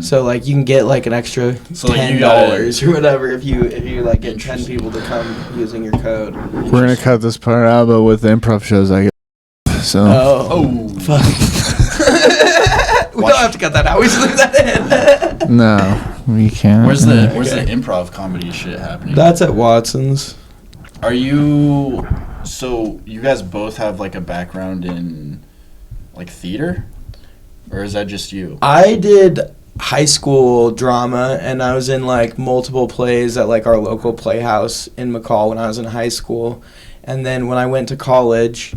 So like you can get like an extra So, like, you $10 or whatever if you like get 10 people to come using your code. We're gonna cut this part out, but with the improv shows, I get so. Oh, fuck. We don't have to cut that out. We just leave that in. No, we can't. Where's the improv comedy shit happening? That's at Watson's. Are you so you guys both have like a background in like theater, or is that just you? I did high school drama, and I was in like multiple plays at like our local playhouse in McCall when I was in high school. And then when I went to college,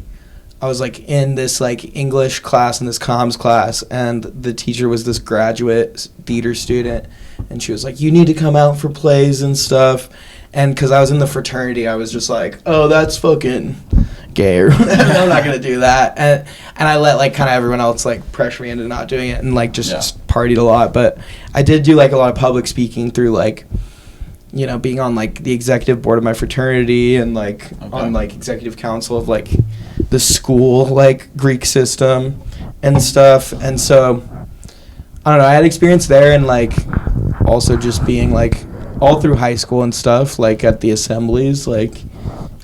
I was like in this like English class and this comms class, and the teacher was this graduate theater student, and she was like, you need to come out for plays and stuff. And because I was in the fraternity, I was just like, oh, that's fucking gay or whatever. I'm not gonna do that. And I let like kind of everyone else like pressure me into not doing it, and like just partied a lot. But I did do like a lot of public speaking through like, you know, being on like the executive board of my fraternity, and like on like executive council of like the school like Greek system and stuff. And so I don't know, I had experience there, and like also just being like all through high school and stuff, like at the assemblies, like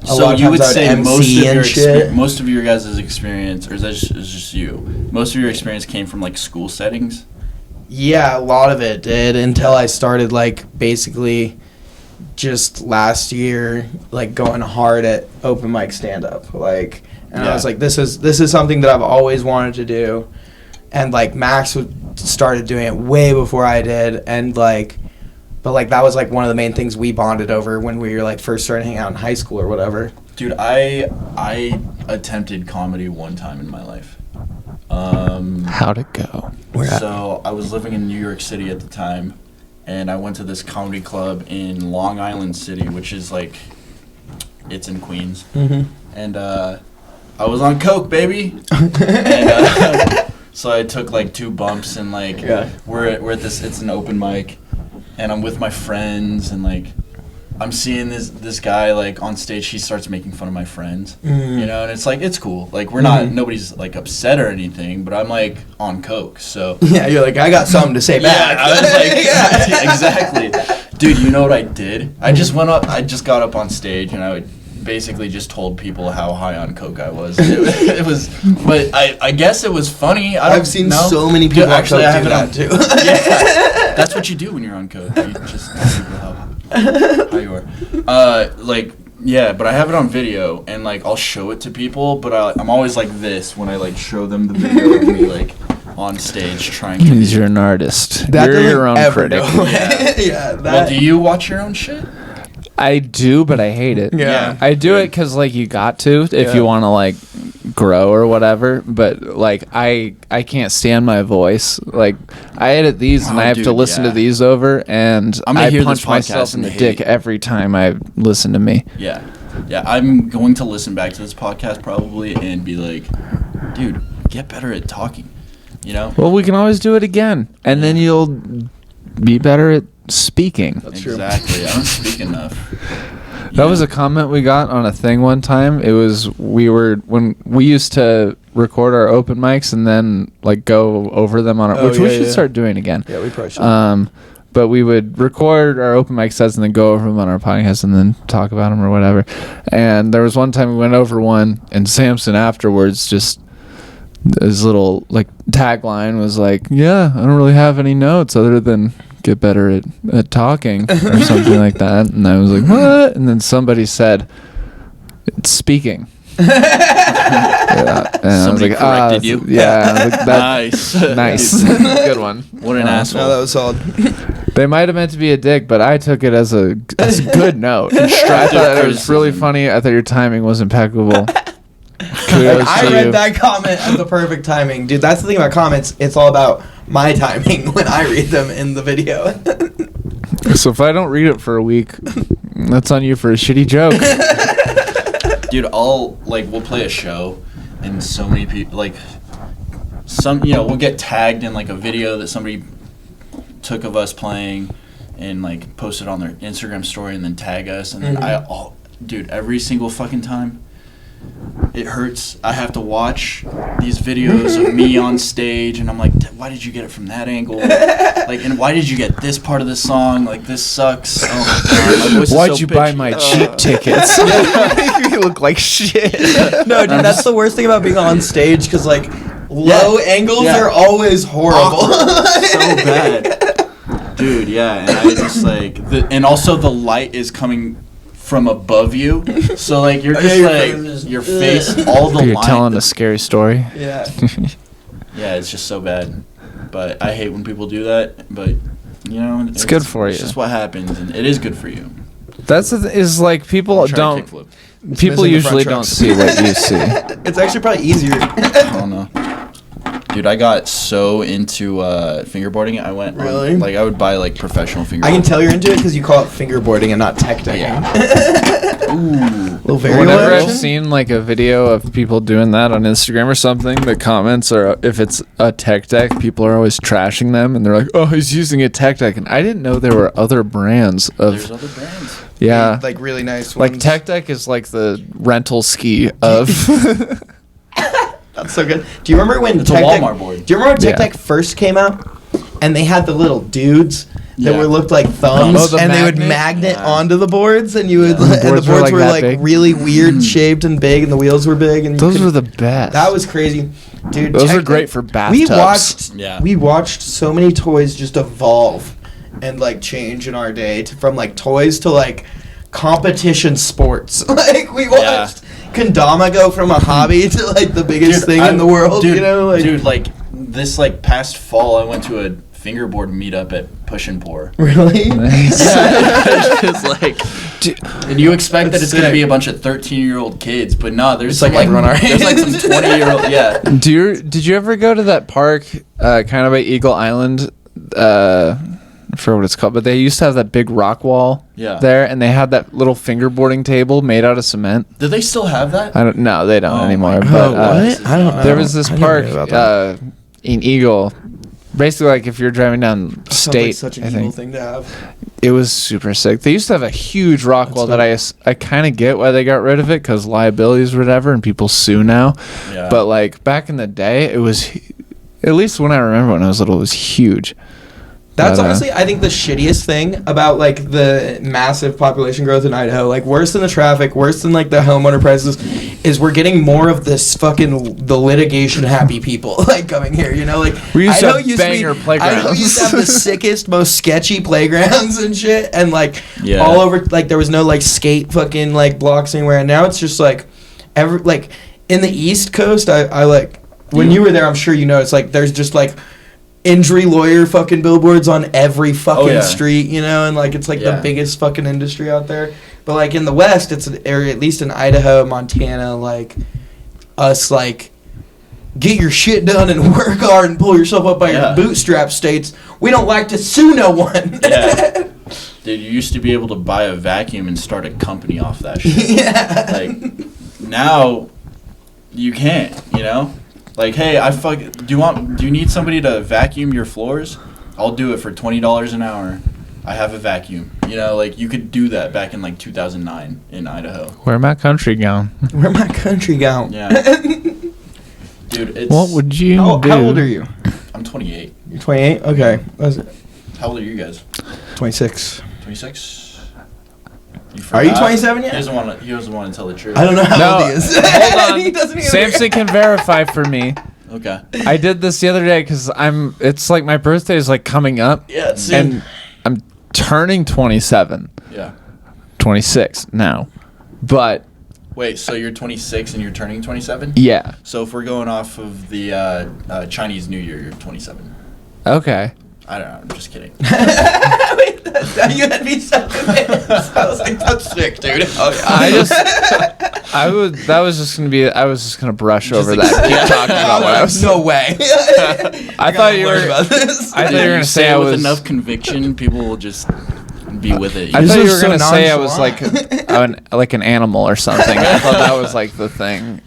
a So lot of you times would I would say MC most of your guys' experience, or is that just you? Most of your experience came from like school settings. Yeah, a lot of it did, until I started like basically just last year like going hard at open mic stand up, like, and I was like, this is something that I've always wanted to do. And like Max started doing it way before I did, and like, but like that was like one of the main things we bonded over when we were like first starting hanging out in high school or whatever. Dude, I attempted comedy one time in my life. How'd it go? So I was living in New York City at the time, and I went to this comedy club in Long Island City, which is like, it's in Queens. Mm-hmm. And I was on coke, baby. And so I took like 2 bumps, and like we're at this, it's an open mic, and I'm with my friends, and like I'm seeing this guy like on stage. He starts making fun of my friends, you know, and it's like, it's cool. Like we're not, nobody's like upset or anything, but I'm like on coke, so yeah, you're like, I got something to say back. I was like, exactly, dude. You know what I did? I just got up on stage, and I basically just told people how high on coke I was. It was, but I guess it was funny. I've seen so many people actually do that too. Yeah, that's what you do when you're on coke. You just tell people how you are. Like, yeah, but I have it on video, and like I'll show it to people, but I'm always like this when I like show them the video of me like on stage trying to. Because you're an artist. You're your own critic. Yeah. Well, do you watch your own shit? I do, but I hate it. Yeah. I do it because like you got to if you want to like grow or whatever. But like I can't stand my voice. Like I edit these and I have to listen to these over, and I punch myself in the dick every time I listen to me. Yeah. I'm going to listen back to this podcast probably and be like, dude, get better at talking. You know? Well, we can always do it again, and then you'll be better at speaking. That's true. Exactly. I don't speak enough. That was a comment we got on a thing one time. It was when we used to record our open mics and then like go over them on our, which we should start doing again. Yeah, we probably should. But we would record our open mic sets and then go over them on our podcast and then talk about them or whatever. And there was one time we went over one, and Samson afterwards just, his little like tagline was like, yeah, I don't really have any notes other than get better at talking or something like that. And I was like, what? And then somebody said, it's speaking. Yeah. And Somebody corrected you? Yeah. Like, nice. Good one. What an asshole. No, that was solid. They might have meant to be a dick, but I took it as a good note. I thought it was really funny. I thought your timing was impeccable. Like, I read that comment as the perfect timing. Dude, that's the thing about comments. It's all about my timing when I read them in the video. So if I don't read it for a week, that's on you for a shitty joke. Dude, we'll play a show, and so many people, like, we'll get tagged in, like, a video that somebody took of us playing and, like, posted on their Instagram story and then tag us, and then dude, every single fucking time, it hurts. I have to watch these videos of me on stage, and I'm like, why did you get it from that angle? Like, and why did you get this part of the song? Like, this sucks. Oh my god. Why'd you buy my cheap tickets? You look like shit. No, dude, that's the worst thing about being on stage, because like low angles are always horrible. So bad. Dude, yeah, and I just like and also the light is coming from above you, so like you're just like your face, all the You're telling a scary story. Yeah. Yeah, it's just so bad. But I hate when people do that. But you know, it's good for you. It's just what happens, and it is good for you. Is like people don't. People usually don't see what you see. It's actually probably easier. I don't know. Dude, I got so into fingerboarding. I went really? Like I would buy like professional fingerboarding. I can tell you're into it because you call it fingerboarding and not tech decking. Yeah. Ooh. Whenever I've seen like a video of people doing that on Instagram or something, the comments are, if it's a tech deck, people are always trashing them, and they're like, "Oh, he's using a tech deck," and I didn't know there were other brands of. There's other brands. Yeah. Like really nice ones. Like tech deck is like the rental ski of. That's so good. Do you remember when it's a Walmart board? Do you remember when Tech Deck first came out, and they had the little dudes that looked like thumbs, and they would magnet onto the boards, and you would, and the boards were like really weird shaped and big, and the wheels were big, and those were the best. That was crazy, dude. Those are great for bathtubs. We watched so many toys just evolve and like change in our day from like toys to like competition sports. Like we watched Kendama go from a hobby to like the biggest thing in the world. Dude, you know, like this like past fall, I went to a fingerboard meetup at Push and Pour. Really? It's like, and you expect that it's gonna be a bunch of 13-year-old kids, but no, there's some, like everyone there's like some 20-year-old. Yeah. Did you ever go to that park, kind of by Eagle Island? I forget what it's called, but they used to have that big rock wall there, and they had that little fingerboarding table made out of cement. Do they still have that? I don't know. They don't anymore. But what? I don't know. There was this park in Eagle. Basically, like if you're driving down state, like such an evil thing to have. It was super sick. They used to have a huge rock wall that I kind of get why they got rid of it, because liabilities or whatever, and people sue now. Yeah. But like back in the day, it was, at least when I remember when I was little, it was huge. That's honestly, I think, the shittiest thing about, like, the massive population growth in Idaho. Like, worse than the traffic, worse than, like, the homeowner prices, is we're getting more of this the litigation-happy people, like, coming here, you know? Like, we used to have banger playgrounds. Idaho used to have the sickest, most sketchy playgrounds and shit, and, like, all over, like, there was no, like, skate fucking, like, blocks anywhere, and now it's just, like, in the East Coast, I like, when you were there, I'm sure you noticed, like, there's just, like, injury lawyer fucking billboards on every fucking street, you know, and like it's like the biggest fucking industry out there. But like in the West, it's an area, at least in Idaho, Montana, like us, like get your shit done and work hard and pull yourself up by your bootstrap states. We don't like to sue no one. Dude, you used to be able to buy a vacuum and start a company off that shit. Like now you can't, you know? Like, hey, do you need somebody to vacuum your floors? I'll do it for $20 an hour. I have a vacuum. You know, like you could do that back in like 2009 in Idaho. Where my country gone? Where my country gone? Yeah. Dude, it's... What would you do? How old are you? I'm 28. You're 28? Okay. How old are you guys? 26. 26? Are you 27 yet? He doesn't want to tell the truth. I don't know how old he is. Hold on. He doesn't Samson can verify for me. Okay. I did this the other day because it's like my birthday is like coming up. Yeah, and I'm turning 27. Yeah. 26 now. But. Wait, so you're 26 and you're turning 27? Yeah. So if we're going off of the Chinese New Year, you're 27. Okay. I don't know. I'm just kidding. You had me so convinced. I was like, that's sick, dude. That was just gonna brush just over that. Keep talking about what I was. No way. I thought you were gonna say I was with enough conviction. People will just be with it. I thought you were gonna say I was like an animal or something. I thought that was like the thing.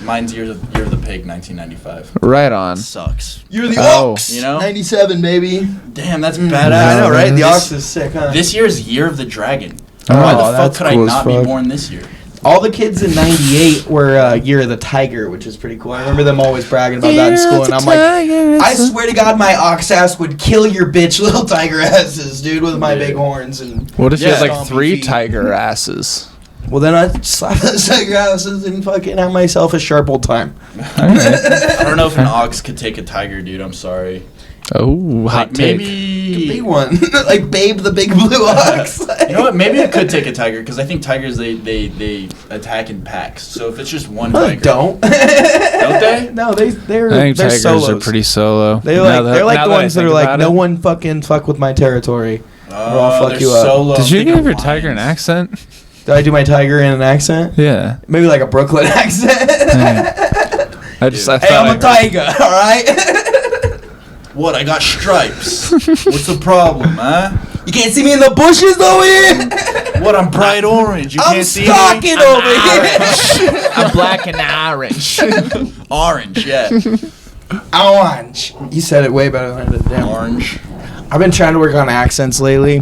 Mine's year of the pig, 1995. Right on. Sucks. You're the ox. You know, 97, baby. Damn, that's badass. I know, right? The ox is sick, huh? This year's year of the dragon. Why the fuck could I not be born this year? All the kids in 98 were Year of the Tiger, which is pretty cool. I remember them always bragging about that in school, and I'm like, I swear to God, my ox ass would kill your bitch little tiger asses, dude, with my big horns. And what if you had like 3 tiger asses? Well, then I'd slap those tiger asses and fucking have myself a sharp old time. I don't know if an ox could take a tiger, dude. I'm sorry. Oh, hot take. Maybe a big one, like Babe the Big Blue Ox. You know what? Maybe it could take a tiger, because I think tigers they attack in packs. So if it's just one tiger, don't. That's Don't they? No, they're I think they're tigers solos. are pretty solo. They're like the ones that are like, no one fucking fuck with my territory. Or I'll fuck they're you up. solo. Did you Think of give your tiger an lions. accent? Did I do my tiger in an accent? Yeah. Maybe like a Brooklyn accent. I thought Hey, I'm a I- tiger, all right? What? I got stripes. What's the problem, huh? You can't see me in the bushes over here. What? I'm bright orange. You I'm can't see stalking me. over here. I'm black and orange. Orange, yeah. Orange. You said it way better than I did. Damn. Orange. I've been trying to work on accents lately.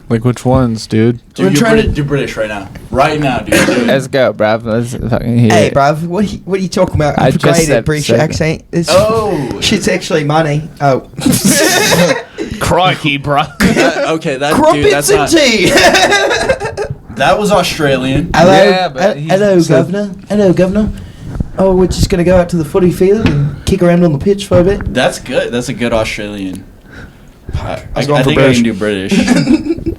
Like which ones, dude? Dude, I'm you're trying to- do British right now. Right now, dude. Do it. Let's go, bruv. Let's fucking hear Hey, it. bruv, what are you talking about? I I just forgot a said- British said- accent. It's, Oh. shit's actually money. Oh. Crikey, bro. Okay, that dude, Crumpets that's and not. tea. That was Australian. Hello, Yeah, but he hello, said- governor. Hello, governor. Oh, we're just gonna go out to the footy field and kick around on the pitch for a bit. That's good. That's a good Australian. I was going for think I can do British.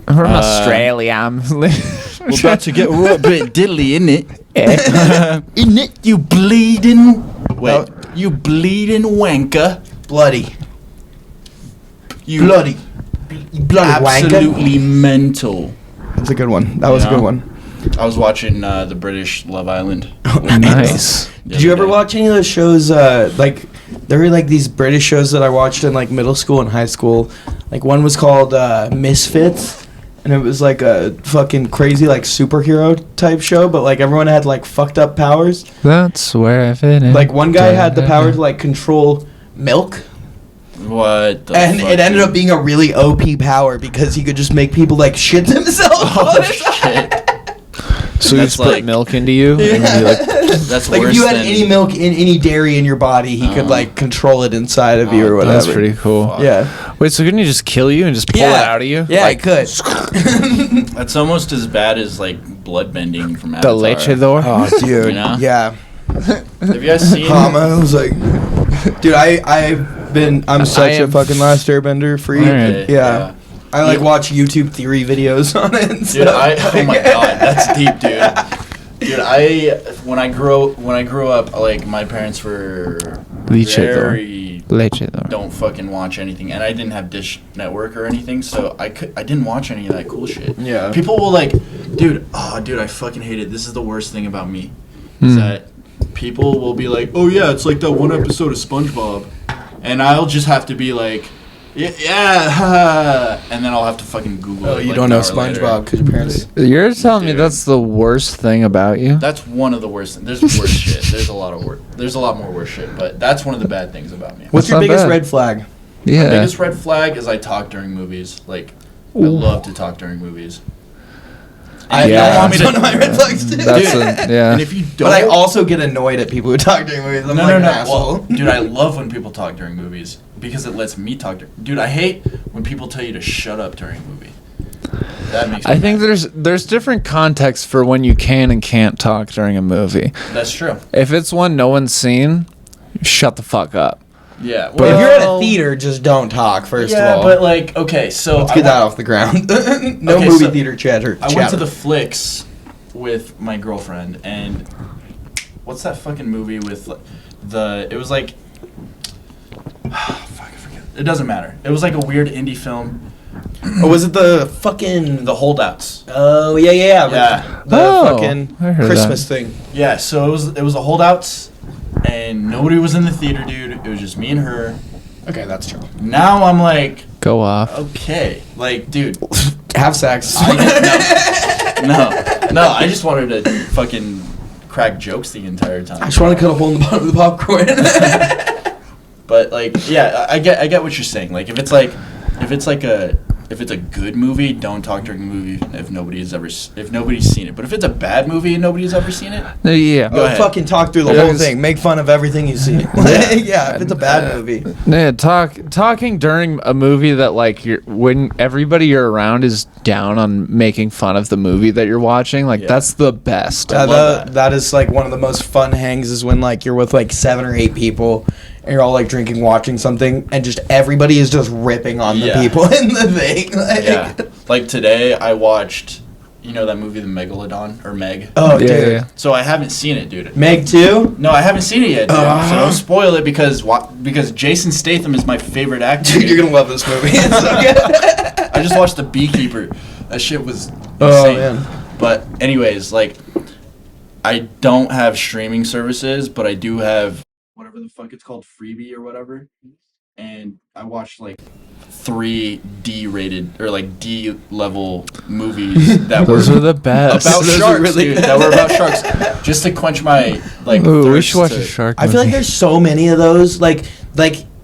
I'm from Australia. I'm We're about to get a bit diddly, innit? Eh? In it, you bleeding. Wait, No. you bleeding wanker. Bloody, You bloody, bloody wanker. absolutely mental. That's a good one. That was a Yeah. good one. I was watching the British Love Island. Nice. the Did you other ever day. watch any of those shows? Like, there were like these British shows that I watched in like middle school and high school. Like one was called Misfits, and it was like a fucking crazy like superhero type show, but like everyone had like fucked up powers. That's where I fit in. Like one guy had the power to like control milk, What the and fuck, it ended dude? up being a really OP power because he could just make people like shit themselves. all Oh the time. shit. so you That's just put like- milk into you, and be like, That's Like worse if you had than any milk in any dairy in your body, he could like control it inside of you or whatever. that's pretty cool. Fuck. Yeah. Wait, so couldn't you just kill you and just pull it out of you? Yeah, I could. That's almost as bad as like blood bending from The Avatar. lechador. Oh, dude. You know? Yeah. Have you guys seen? I was like, dude, I'm such a am fucking Last Airbender freak. Alright. Yeah. I like Yeah. watch YouTube theory videos on it. And Dude, stuff. oh my god, that's deep, dude. Dude, when I grew up, like my parents were Lechador. very Lechador. don't fucking watch anything, and I didn't have Dish Network or anything, so I didn't watch any of that cool shit. Yeah. People will like, dude, I fucking hate it. This is the worst thing about me, is that people will be like, oh yeah, it's like that one episode of SpongeBob, and I'll just have to be like, yeah, and then I'll have to fucking Google it. Oh, you like, don't an know hour later. SpongeBob because your parents. You're telling me Dude. that's the worst thing about you? That's one of the worst. There's worse shit. There's a lot of There's a lot more worse shit, but that's one of the bad things about me. What's That's your not biggest bad. red flag? My Yeah. biggest red flag is I talk during movies. Like, I love to talk during movies. And you Yeah. don't want me That's one of my to. red flags too. That's Dude, a, yeah. And if you don't, But I also get annoyed at people who talk during movies. I'm like an asshole. Well, dude, I love when people talk during movies because it lets me talk. Dude, I hate when people tell you to shut up during a movie. That makes me I think mad. there's different contexts for when you can and can't talk during a movie. That's true. If it's one no one's seen, shut the fuck up. Yeah. But if you're at a well, theater, just don't talk. First yeah, of all, but like, okay, so let's I get that went- off the ground. No Okay, movie so theater chatter. I went to the flicks with my girlfriend, and what's that fucking movie with it was like, fuck, I forget. It doesn't matter. It was like a weird indie film. Oh, was it the fucking? The Holdouts. Oh yeah. Yeah. The Oh, fucking I heard Christmas thing. Yeah, so it was the Holdouts, and nobody was in the theater, dude. It was just me and her. Okay, that's true. Now I'm like, Go off. okay, like, dude, Have sex. no, I just wanted to fucking crack jokes the entire time. I just want to cut a hole in the bottom of the popcorn. But like, yeah, I get what you're saying. Like, if it's a good movie, don't talk during the movie if nobody's seen it. But if it's a bad movie and nobody's ever seen it, Yeah. Go ahead. Fucking talk through the Yeah, whole 'cause- thing. Make fun of everything you see. Yeah, if it's a bad movie. Yeah, talking during a movie that like when everybody you're around is down on making fun of the movie that you're watching, like Yeah. that's the best. I love that. That is like one of the most fun hangs is when like you're with like 7 or 8 people and you're all like drinking, watching something, and just everybody is just ripping on the Yeah. people in the thing. Like, yeah. Like today, I watched You know that movie, The Megalodon, or Meg? Oh, Yeah, dude. yeah. So I haven't seen it, dude. Meg 2? No, I haven't seen it yet, dude. So don't spoil it because Jason Statham is my favorite actor. Dude, you're going to love this movie. It's so good. I just watched The Beekeeper. That shit was insane. Oh, man. But anyways, like, I don't have streaming services, but I do have whatever the fuck it's called, Freebie or whatever. And I watched like 3 D-rated or like D-level movies that Those were are the best. about Those are sharks, really dude. good. That were about sharks, just to quench my like. Ooh, we thirst should watch to- a shark I feel like movie. there's so many of those. Like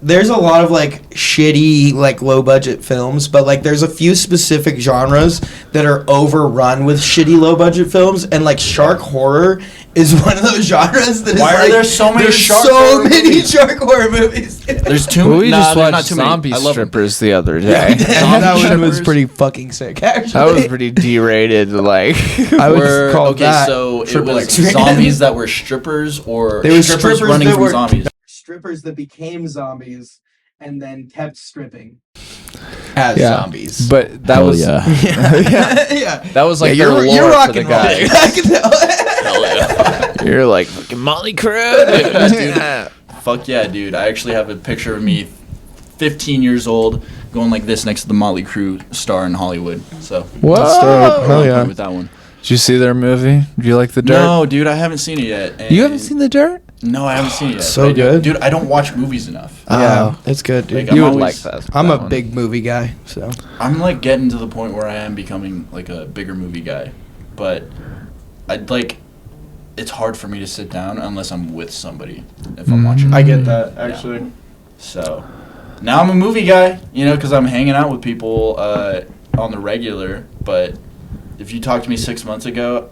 there's a lot of like shitty like low budget films, but like there's a few specific genres that are overrun with shitty low budget films, and like shark horror is one of those genres that is Why are like, there so many there's shark so horror many movies? shark horror movies. There's too Well, many. we just there's not watched too many. Zombie I love 'em. Strippers the other day. that one Strippers. was pretty fucking sick, actually. That was pretty D-rated. Like, I would Were- call okay, that so it triple was X-rated. zombies that were strippers, or They were strippers strippers running that from were- zombies. strippers that became zombies and then kept stripping as yeah. zombies. But that Hell was yeah. yeah. that was like Yeah, their lore you're for rocking the roll. guys. I can tell. Hell yeah. You're like fucking Molly Crew. Fuck yeah, dude. I actually have a picture of me 15 years old going like this next to the Motley Crue star in Hollywood. So Whoa! Hell yeah. With that one. Did you see their movie? Do you like The Dirt? No, dude, I haven't seen it yet. and- You haven't seen The Dirt? No, I haven't seen it yet. So but I do- good. Dude, I don't watch movies enough. Yeah, it's good, dude. Like, You I'm would always- like that. I'm that a one. big movie guy, so. I'm like getting to the point where I am becoming like a bigger movie guy. But I'd like, it's hard for me to sit down unless I'm with somebody if I'm watching. I get that, actually. So now I'm a movie guy, you know, because I'm hanging out with people on the regular. But if you talked to me 6 months ago,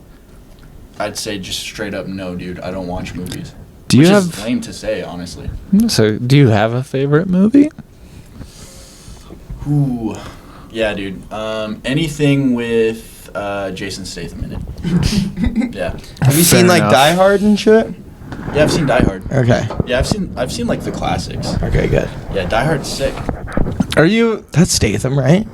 I'd say just straight up no, dude. I don't watch movies. Do you Which have is lame to say, honestly. So, do you have a favorite movie? Ooh, yeah, dude. Anything with Jason Statham in it. Yeah, Have you Fair seen like enough. Die Hard and shit? yeah. I've seen Die Hard. Okay. Yeah, I've seen like the classics. Okay, good. Yeah, Die Hard's sick. Are you That's Statham, right?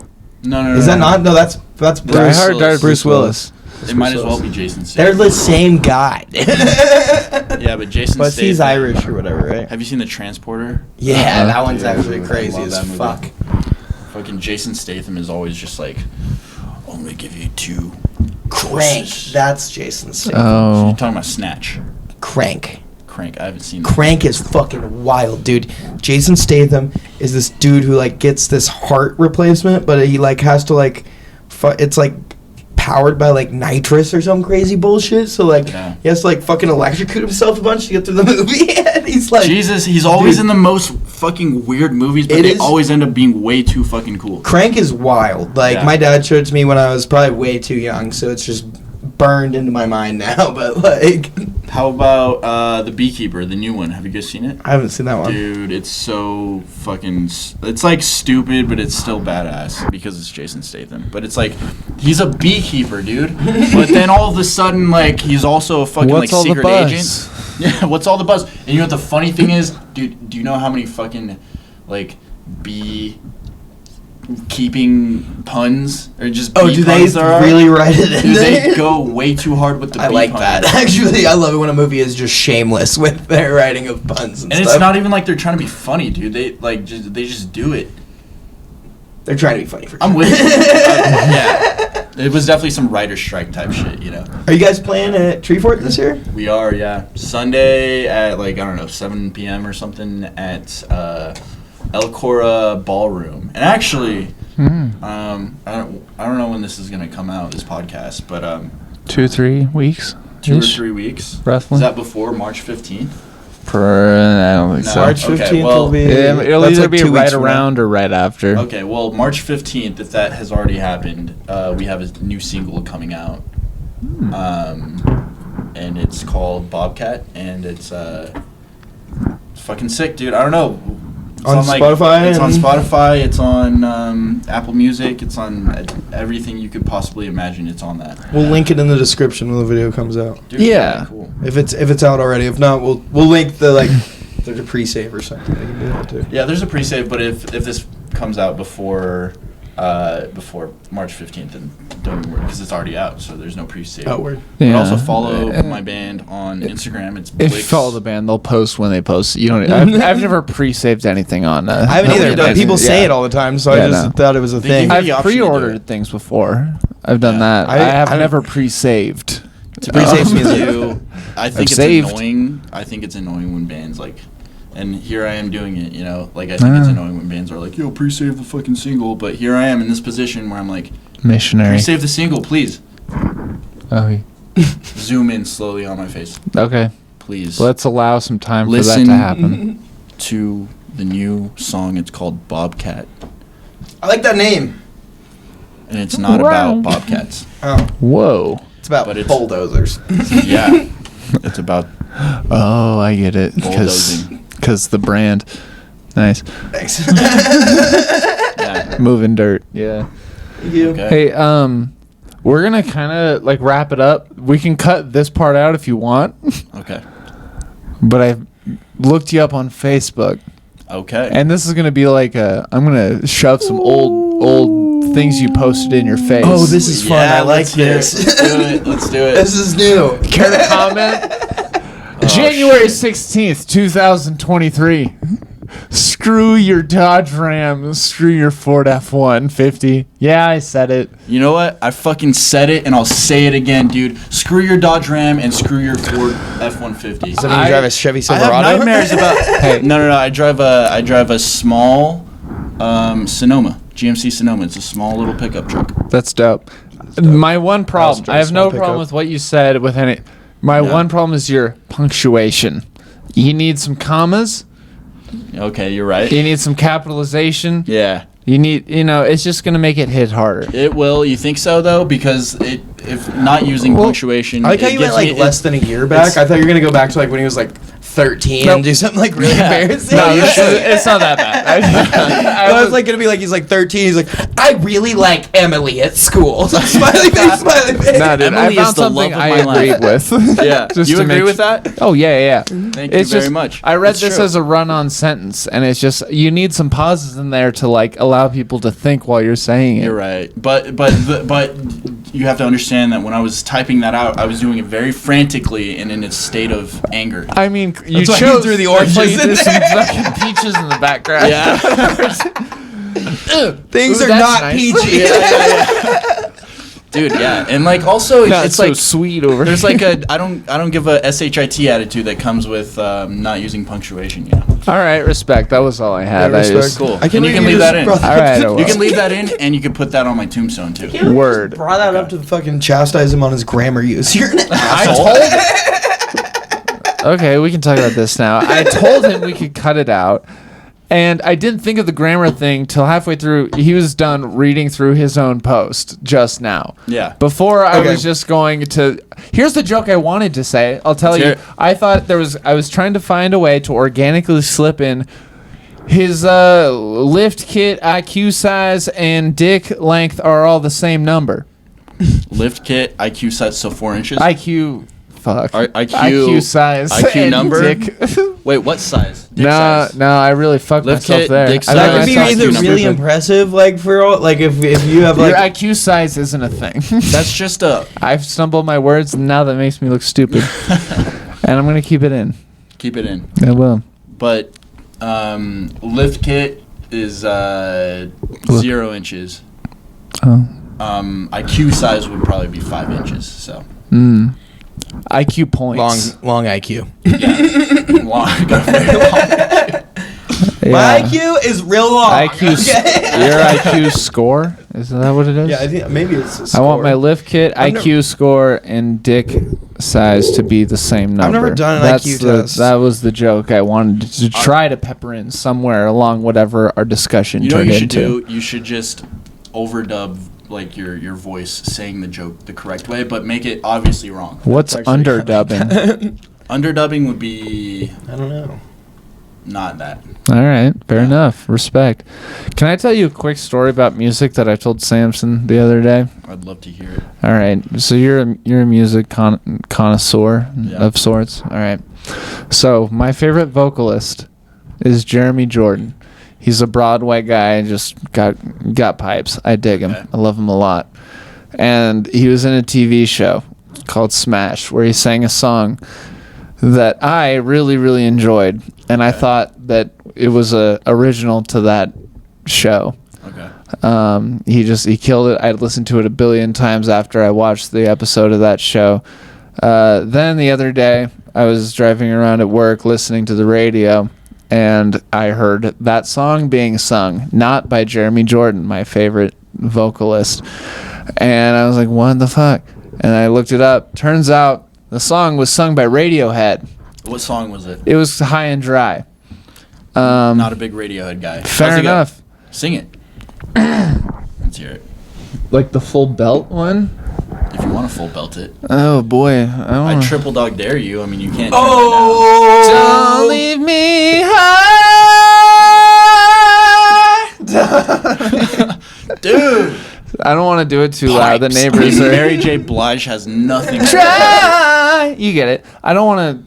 No. Is that not? No, that's Bruce. Die Hard? Willis. Bruce Willis. It might as well be Jason They're Statham. the same guy. Yeah, but Jason But Statham. he's Irish or whatever, right? Have you seen The Transporter? Yeah, that one's Dude, actually I crazy love as that movie. fuck. Fucking Jason Statham is always just like, I'm gonna give you 2 Crank. courses. That's Jason Statham. Oh. You're talking about Snatch. Crank. Crank. I haven't seen that. Crank is fucking wild, dude. Jason Statham is this dude who like gets this heart replacement, but he like has to like, it's like powered by like nitrous or some crazy bullshit. So like Yeah. he has to like fucking electrocute himself a bunch to get through the movie, and he's like, Jesus, he's always Dude. in the most fucking weird movies, but It they is- always end up being way too fucking cool. Crank is wild. Like Yeah. my dad showed it to me when I was probably way too young, so it's just burned into my mind now. But like, How about The Beekeeper, the new one? Have you guys seen it? I haven't seen that one. Dude, it's so fucking... It's like stupid, but it's still badass because it's Jason Statham. But it's like, he's a beekeeper, dude. But then all of a sudden, like, he's also a fucking What's like all the secret buzz? agent. Yeah, what's all the buzz? And you know what the funny thing is? Dude, do you know how many fucking, like, bee keeping puns or just Oh, bee do they puns there are? really write it in Dude, there? they go way too hard with the I bee like puns. that. Actually, I love it when a movie is just shameless with their writing of puns and And stuff. it's not even like they're trying to be funny, dude. They like they just do it. They're trying to be funny for sure. I'm with you. Yeah. It was definitely some writer strike type shit, you know. Are you guys playing at Treefort this year? We are, yeah. Sunday at like, I don't know, 7 p.m. or something at El Cora Ballroom. And actually, I don't know when this is gonna come out, this podcast, but 2-3 weeks. 2 or 3 weeks. Roughly. Is that before March 15th? I don't think No. so. March Okay, 15th well, will be. It'll that's either like be 2 right weeks from now. around or right after. Okay, well, March 15th, if that has already happened, we have a new single coming out. And it's called Bobcat, and it's fucking sick, dude. I don't know. It's On Spotify It's on and- Spotify. It's on Apple Music. It's on everything you could possibly imagine. It's on that. We'll link it in the description when the video comes out. Dude, Yeah. Cool. If it's out already. If not, we'll link the like there's a pre-save or something. They can do that too. Yeah, there's a pre-save, but if this comes out before before March 15th, and don't worry because it's already out, so there's no pre-save. Oh, word. But Yeah. also follow my band on Instagram. It's Blix. If you follow the band, they'll post when they post. You don't. I've never pre-saved anything on. I haven't Nobody either, but does. people say Yeah. it all the time, so Yeah, I just no. thought it was a They thing. give I've the option to do pre-ordered it. things before. I've done that. I I have don't- never pre-saved. To Pre-save be honest music. with you, I think it's saved. annoying. I think it's annoying when bands like, and here I am doing it. You know, like I think it's annoying when bands are like, "Yo, pre-save the fucking single," but here I am in this position where I'm like, Missionary. "Pre-save the single, please." Oh, Zoom in slowly on my face, okay. please. Let's allow some time for Listen. that to happen. To the new song. It's called Bobcat, I like that name. and it's not about bobcats. Oh, Whoa. it's about But it's- bulldozers. Yeah, it's about Oh, I get it. Bulldozing. Because the brand. Nice. Thanks. yeah. Moving dirt. Yeah. You. Okay. Hey, we're gonna kind of like wrap it up. We can cut this part out if you want, Okay. but I looked you up on Facebook, Okay. and this is gonna be like I'm gonna shove some old things you posted in your face. Oh, this is fun. I like let's hear it. this. Let's do it. Let's do it. This is new. Care to comment? Oh, January shit. 16th, 2023. Screw your Dodge Ram. Screw your Ford F-150. Yeah, I said it. You know what? I fucking said it, and I'll say it again, dude. Screw your Dodge Ram and screw your Ford F-150. So you drive a Chevy I have Silverado? nightmares about. Hey. No. I drive a small Sonoma, GMC Sonoma. It's a small little pickup truck. That's dope. My one problem, drive I have no small problem pickup. with what you said with any. My Yeah. one problem is your punctuation. You need some commas. Okay, you're right. You need some capitalization. Yeah, You need, it's just going to make it hit harder. it will. You think so though? Because if not using punctuation, I like how it you went gives like me- less than a year back. I thought you were gonna go back to like when he was like 13 Nope. and do something like really Yeah. embarrassing. No, you should. it's not that bad. I was like gonna be like he's like 13. He's like I really like Emily at school. smiley face, smiley face. Nah, dude, Emily I is found the something love of I my life. agreed with. Yeah, Just you to agree make with that? Oh yeah. Thank It's you very just, much. I read It's this true. as a run-on sentence, and it's just you need some pauses in there to like allow people to think while you're saying it. You're right, but you have to understand that when I was typing that out, I was doing it very frantically and in a state of anger. I mean, you That's why you chose threw the that's why oranges you in threw some fucking peaches in the background. Yeah. Things Ooh, are that's not nice. PG. Yeah. Dude, yeah, and like also No, it's so like sweet over there's like a I don't give a shit attitude that comes with not using punctuation. You know. All right, respect. That was all I had. Yeah, I respect. just, Cool. I can't And you believe can leave just that in. brought All right, I You will. can leave that in, and you can put that on my tombstone too. Word. Brought that up to fucking chastise him on his grammar use. You're an I asshole. told Okay, we can talk about this now. I told him we could cut it out. And I didn't think of the grammar thing till halfway through. He was done reading through his own post just now. Yeah. Before I Okay. was just going to. Here's the joke I wanted to say. I'll tell Let's you. hear it. I thought I was trying to find a way to organically slip in his lift kit, IQ size, and dick length are all the same number. Lift kit, IQ size, so 4 inches. IQ. Fuck. IQ size. IQ and number? Dick. Wait, what size? Dick No, size. no, I really fucked Lift myself kit, there. dick I size. thought That could be myself IQ either number. really stupid. impressive, like for all, like if you have Your like IQ size isn't a thing. That's just a I've stumbled my words, and now that makes me look stupid. And I'm gonna keep it in. keep it in. I will. But lift kit is 0 inches. Oh. IQ size would probably be 5 inches. So IQ points. long IQ. yeah, long, got a very long. My Yeah. IQ is real long. IQ. okay? Your IQ score. Is that what it is? Yeah, I think maybe it's. I want my lift kit, I've IQ score, and dick size to be the same number. never done an That's IQ the, test. That was the joke I wanted to try to pepper in somewhere along whatever our discussion You know what turned you should into. do? You should just overdub like your voice saying the joke the correct way, but make it obviously wrong. What's That's actually underdubbing? Underdubbing would be I don't know. not that. All right, fair enough. Respect. Can I tell you a quick story about music that I told Samson the other day? I'd love to hear it. All right, so you're a music connoisseur Yeah. of sorts. All right, so my favorite vocalist is Jeremy Jordan. He's a Broadway guy, just got pipes. I dig him. Okay. I love him a lot. And he was in a TV show called Smash, where he sang a song that I really, really enjoyed, and I thought that it was a original to that show. Okay. He killed it. I'd listened to it a billion times after I watched the episode of that show. Then the other day, I was driving around at work listening to the radio, and I heard that song being sung, not by Jeremy Jordan, my favorite vocalist. And I was like, what the fuck? And I looked it up. Turns out the song was sung by Radiohead. What song was it? It was High and Dry. Not a big Radiohead guy. Fair How's it go? enough. Sing it. Let's hear it. Like the full belt one? If you want to full belt it. Oh boy. I triple dog dare you. I mean, you can't. Don't leave me high. Dude. I don't want to do it too loud. The neighbors are. Mary J. Blige has nothing to Try. You get it. I don't want to.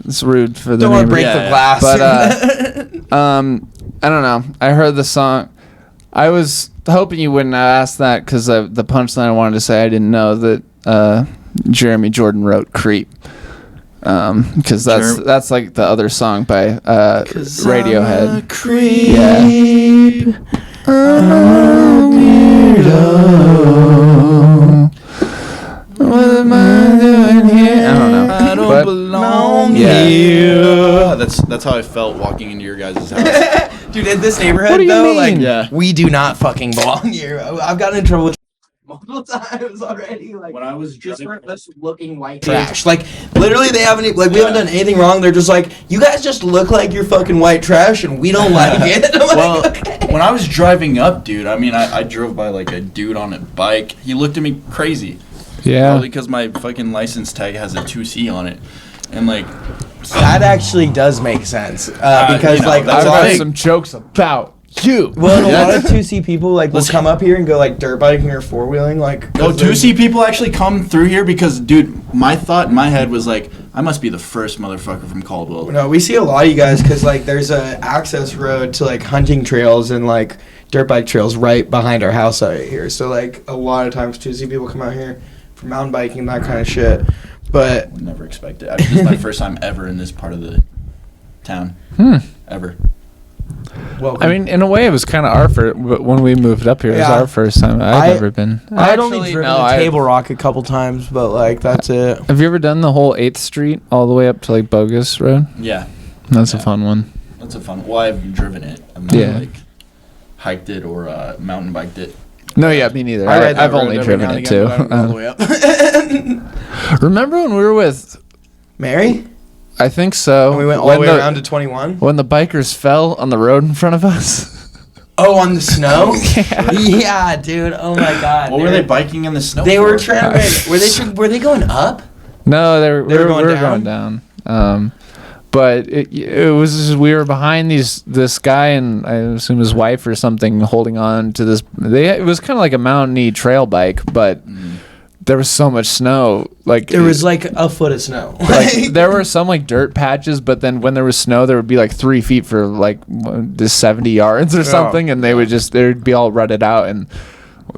It's rude for the Don't want to neighbors. break the glass. But I don't know. I heard the song. I was hoping you wouldn't ask that because the punchline I wanted to say, I didn't know that Jeremy Jordan wrote "Creep," because that's like the other song by Radiohead. Creep. Yeah. What am I doing here? I don't know. I don't belong yeah. here. That's how I felt walking into your guys' house. Dude, in this neighborhood, What do you though, mean? like, Yeah. we do not fucking belong here. I've gotten in trouble with multiple times already. Like, When I was just driving- for us looking white trash. Like, literally, they haven't, like, we haven't done anything wrong. They're just like, you guys just look like you're fucking white trash, and we don't like it. I'm like, Well, okay. when I was driving up, dude, I mean, I drove by like a dude on a bike. He looked at me crazy. Yeah. Probably because my fucking license tag has a 2C on it. And like, That actually does make sense. Because, you know, like, that's a a lot thing. of some jokes about you. well, a Yeah. lot of 2C people, like, will Listen. come up here and go, like, dirt biking or four-wheeling, like... no, 'cause they're- 2C people actually come through here because, dude, my thought in my head was like, I must be the first motherfucker from Caldwell. No, we see a lot of you guys because, like, there's a access road to, like, hunting trails and, like, dirt bike trails right behind our house out here. So, like, a lot of times 2C people come out here for mountain biking, that kind of shit. But Would never expect it. I mean, this is my first time ever in this part of the town. Ever. welcome. I mean, in a way, it was kind of our first. But when we moved up here, it was Yeah. our first time. I've never been. I'd only Actually, driven no, to Table Rock a couple times, but, like, that's it. Have you ever done the whole 8th Street all the way up to like Bogus Road? Yeah. That's a Yeah. fun one. That's a fun. Well, I've driven it. I've not Yeah. like hiked it or mountain biked it. No, yeah, me neither. I ride that I've road only every driven now it and again, too. but I don't go all the way up. Remember when we were with? Mary? I think so. And we went all the way around to 21? when the bikers fell on the road in front of us. Oh, on the snow? Yeah, dude. Oh, my God. What were they biking in the snow? They were for? trying to... Were they going up? No, we were were going going down. But it was just, we were behind this guy and I assume his wife or something holding on to this. It was kind of like a mountainy trail bike, but there was so much snow. Like There was like a foot of snow. like there were some like dirt patches, but then when there was snow, there would be like 3 feet for like 70 yards or something, and they'd be all rutted out and.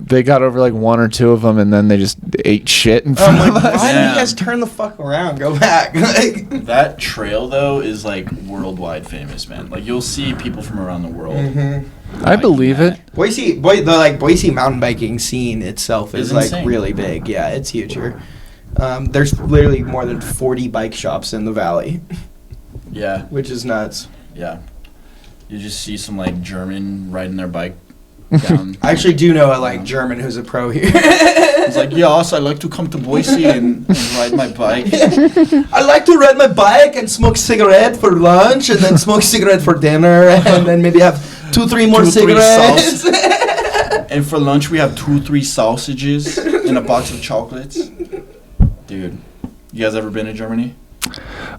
They got over like 1 or 2 of them, and then they just ate shit in front I'm of like, us. why did you Yeah. guys turn the fuck around? Go back. Like, That trail though is like worldwide famous, man. Like you'll see people from around the world. I believe it. Boise mountain biking scene itself is It's like insane. really big. Yeah, it's huge here. There's literally more than 40 bike shops in the valley, Yeah, which is nuts. yeah. You just see some like German riding their bike down. I actually do know a like German who's a pro here. It's like, yes, I like to come to Boise and ride my bike. I like to ride my bike and smoke cigarette for lunch, and then smoke cigarette for dinner, and then maybe have 2-3 more 2-3 cigarettes. And for lunch we have 2-3 sausages and a box of chocolates. Dude, you guys ever been to Germany?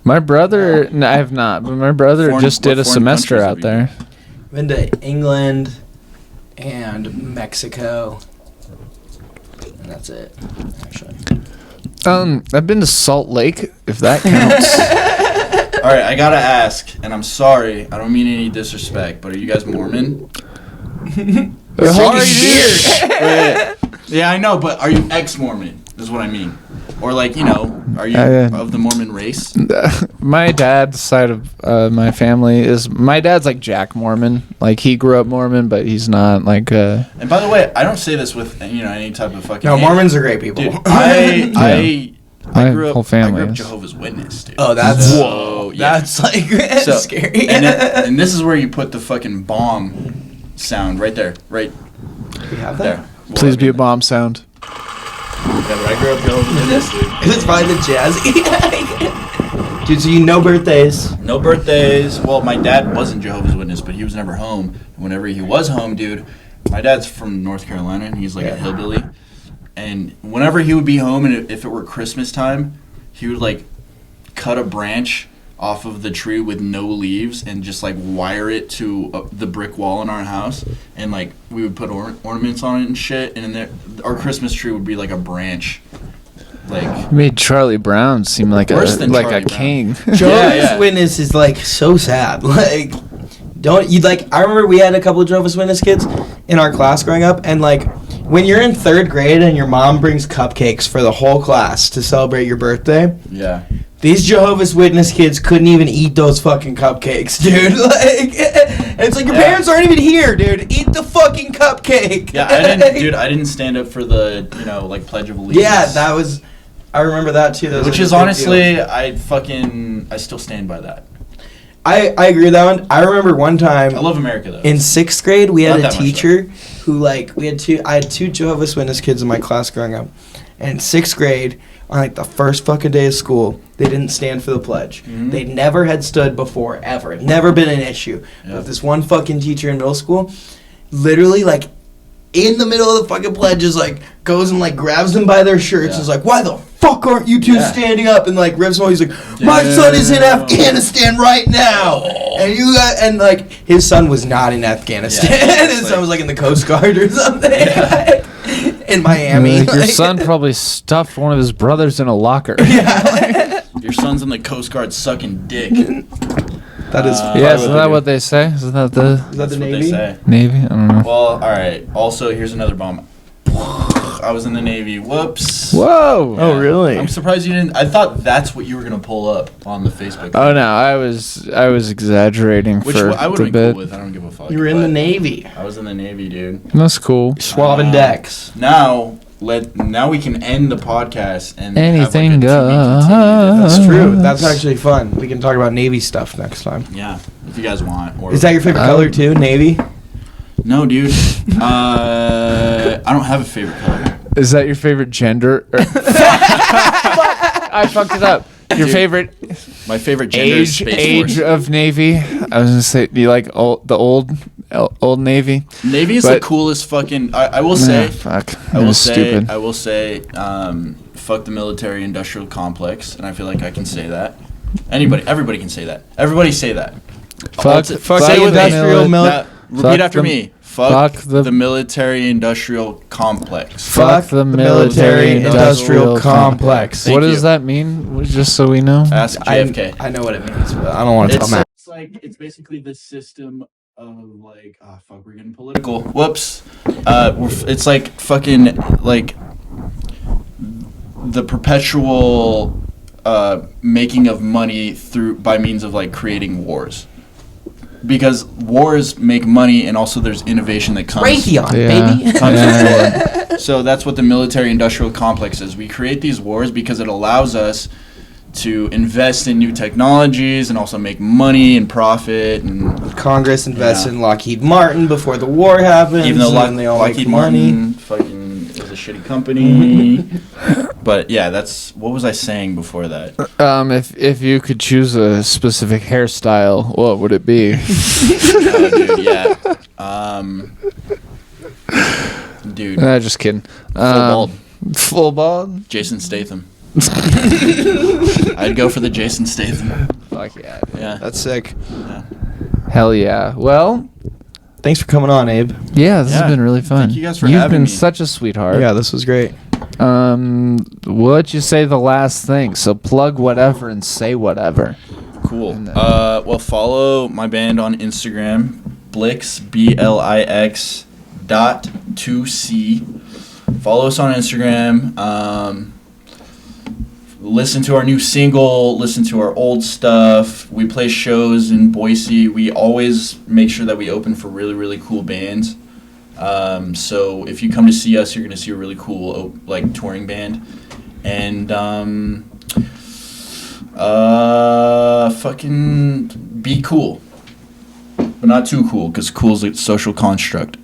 My brother, no, I have not, but my brother Foreign- just did what a foreign semester countries out have you there. Been to England and Mexico, and that's it. Actually, I've been to Salt Lake, if that counts. All right, I gotta ask, and I'm sorry, I don't mean any disrespect, but are you guys Mormon? Sorry, Wait. Yeah, I know, but are you ex-Mormon? Is what I mean. Or like, you know, are you of the Mormon race? My dad's side of my family is, my dad's like Jack Mormon. Like, he grew up Mormon, but he's not like And by the way, I don't say this with, you know, any type of fucking No, hate. Mormons are great people. Dude, I my grew up, whole family I grew up is. Jehovah's Witness, dude. Oh, that's So, yeah. that's like So, scary. and this is where you put the fucking bomb sound right there, right we have there. that. Well, Please I be a mean, bomb sound. yeah, but I grew up Jehovah's Witness, dude. It was probably the jazzy. Dude, so you know birthdays. No birthdays. Well, my dad wasn't Jehovah's Witness, but he was never home. And whenever he was home, dude, my dad's from North Carolina, and he's like a hillbilly. And whenever he would be home, and if it were Christmas time, he would like cut a branch off of the tree with no leaves and just like wire it to the brick wall in our house, and like we would put ornaments on it and shit. And in there, our Christmas tree would be like a branch. Like, Made Charlie Brown seem like Worse than a Charlie Brown. king. Jehovah's yeah. Witness is like so sad. Like, don't you like? I remember we had a couple of Jehovah's Witness kids in our class growing up, and like when you're in 3rd grade and your mom brings cupcakes for the whole class to celebrate your birthday. yeah. These Jehovah's Witness kids couldn't even eat those fucking cupcakes, dude. Like, it's like your parents aren't even here, dude. Eat the fucking cupcake. Yeah, I didn't stand up for the, you know, like Pledge of Allegiance. Yeah, that was. I remember that too. That was Which like is a big honestly, deal. I still stand by that. I agree with that one. I remember one time I love America though. in 6th grade we had Not a that much, teacher who like I had two Jehovah's Witness kids in my class growing up, and in 6th grade on like the first fucking day of school they didn't stand for the pledge. Mhm. They never had stood before ever. Never been an issue. Yeah. But this one fucking teacher in middle school, literally like in the middle of the fucking pledge, just like goes and like grabs them by their shirts. Yeah. Is like, why the fuck aren't you two Yeah. standing up? And like rips them. He's like, my son is in Afghanistan right now, and you got, and like his son was not in Afghanistan. Yeah, His it's son like- was like in the Coast Guard or something. Yeah. In Miami. Your like- son probably stuffed one of his brothers in a locker. Your son's in the Coast Guard sucking dick. That is. Yeah, isn't that what they say? Isn't that the Is that That's the what Navy? they say. Navy? I don't know. Well, all right. Also, here's another bomb. I was in the Navy. Whoops. Whoa! Oh, really? I'm surprised you didn't. I thought that's what you were gonna pull up on the Facebook. Oh no, I was exaggerating Which for I would the be bit. cool with. I don't give a fuck. You were in the but Navy. I was in the Navy, dude. That's cool. Swabbing decks. Now we can end the podcast and Anything have like a to be goes. continued. That's true. That's actually fun. We can talk about Navy stuff next time. Yeah, if you guys want. Or Is that your favorite color too? Navy? No, dude. I don't have a favorite color. Is that your favorite gender? Fuck! I fucked it up. Your Dude, favorite My favorite gender is Space age Force. of Navy? I was gonna say, do you like the old Navy? Navy is but- the coolest fucking. I will say. Fuck. I will That's say. stupid. I will say. Fuck the military-industrial complex, and I feel like I can say that. Everybody can say that. Everybody say that. Fuck Say the with me. industrial Now, repeat Fuck after the- me. fuck Fuck the- the military-industrial complex. Fuck the military-industrial complex. Thank What you. does that mean? Just so we know. Ask JFK. I know what it means, but I don't want to tell Matt. It's basically the system of like, fuck, we're getting political. Whoops. It's like fucking like the perpetual making of money by means of like creating wars. Because wars make money, and also there's innovation that comes. Raytheon, Yeah. baby. comes Yeah. with war. So that's what the military-industrial complex is. We create these wars because it allows us to invest in new technologies and also make money and profit. And Congress invested Yeah. in Lockheed Martin before the war happened. even though and then they all Lockheed make money. Martin fucking is a shitty company. But yeah, that's what was I saying before that? If you could choose a specific hairstyle, what would it be? Oh, dude, yeah. Dude, Just kidding. full bald. Full bald? Jason Statham. I'd go for the Jason Statham. Fuck yeah. Yeah. That's sick. Hell yeah. Well, Thanks for coming on, Abe. yeah, this Yeah. has been really fun. Thank you guys for You've having been me. such a sweetheart. Yeah, this was great. We'll let you say the last thing. So plug whatever and say whatever. Cool. And then- Well, follow my band on Instagram, Blix, BLIX .2C. Follow us on Instagram. Listen to our new single. Listen to our old stuff. We play shows in Boise. We always make sure that we open for really, really cool bands. So if you come to see us, you're going to see a really cool like touring band. And fucking be cool, but not too cool, because cool is a social construct.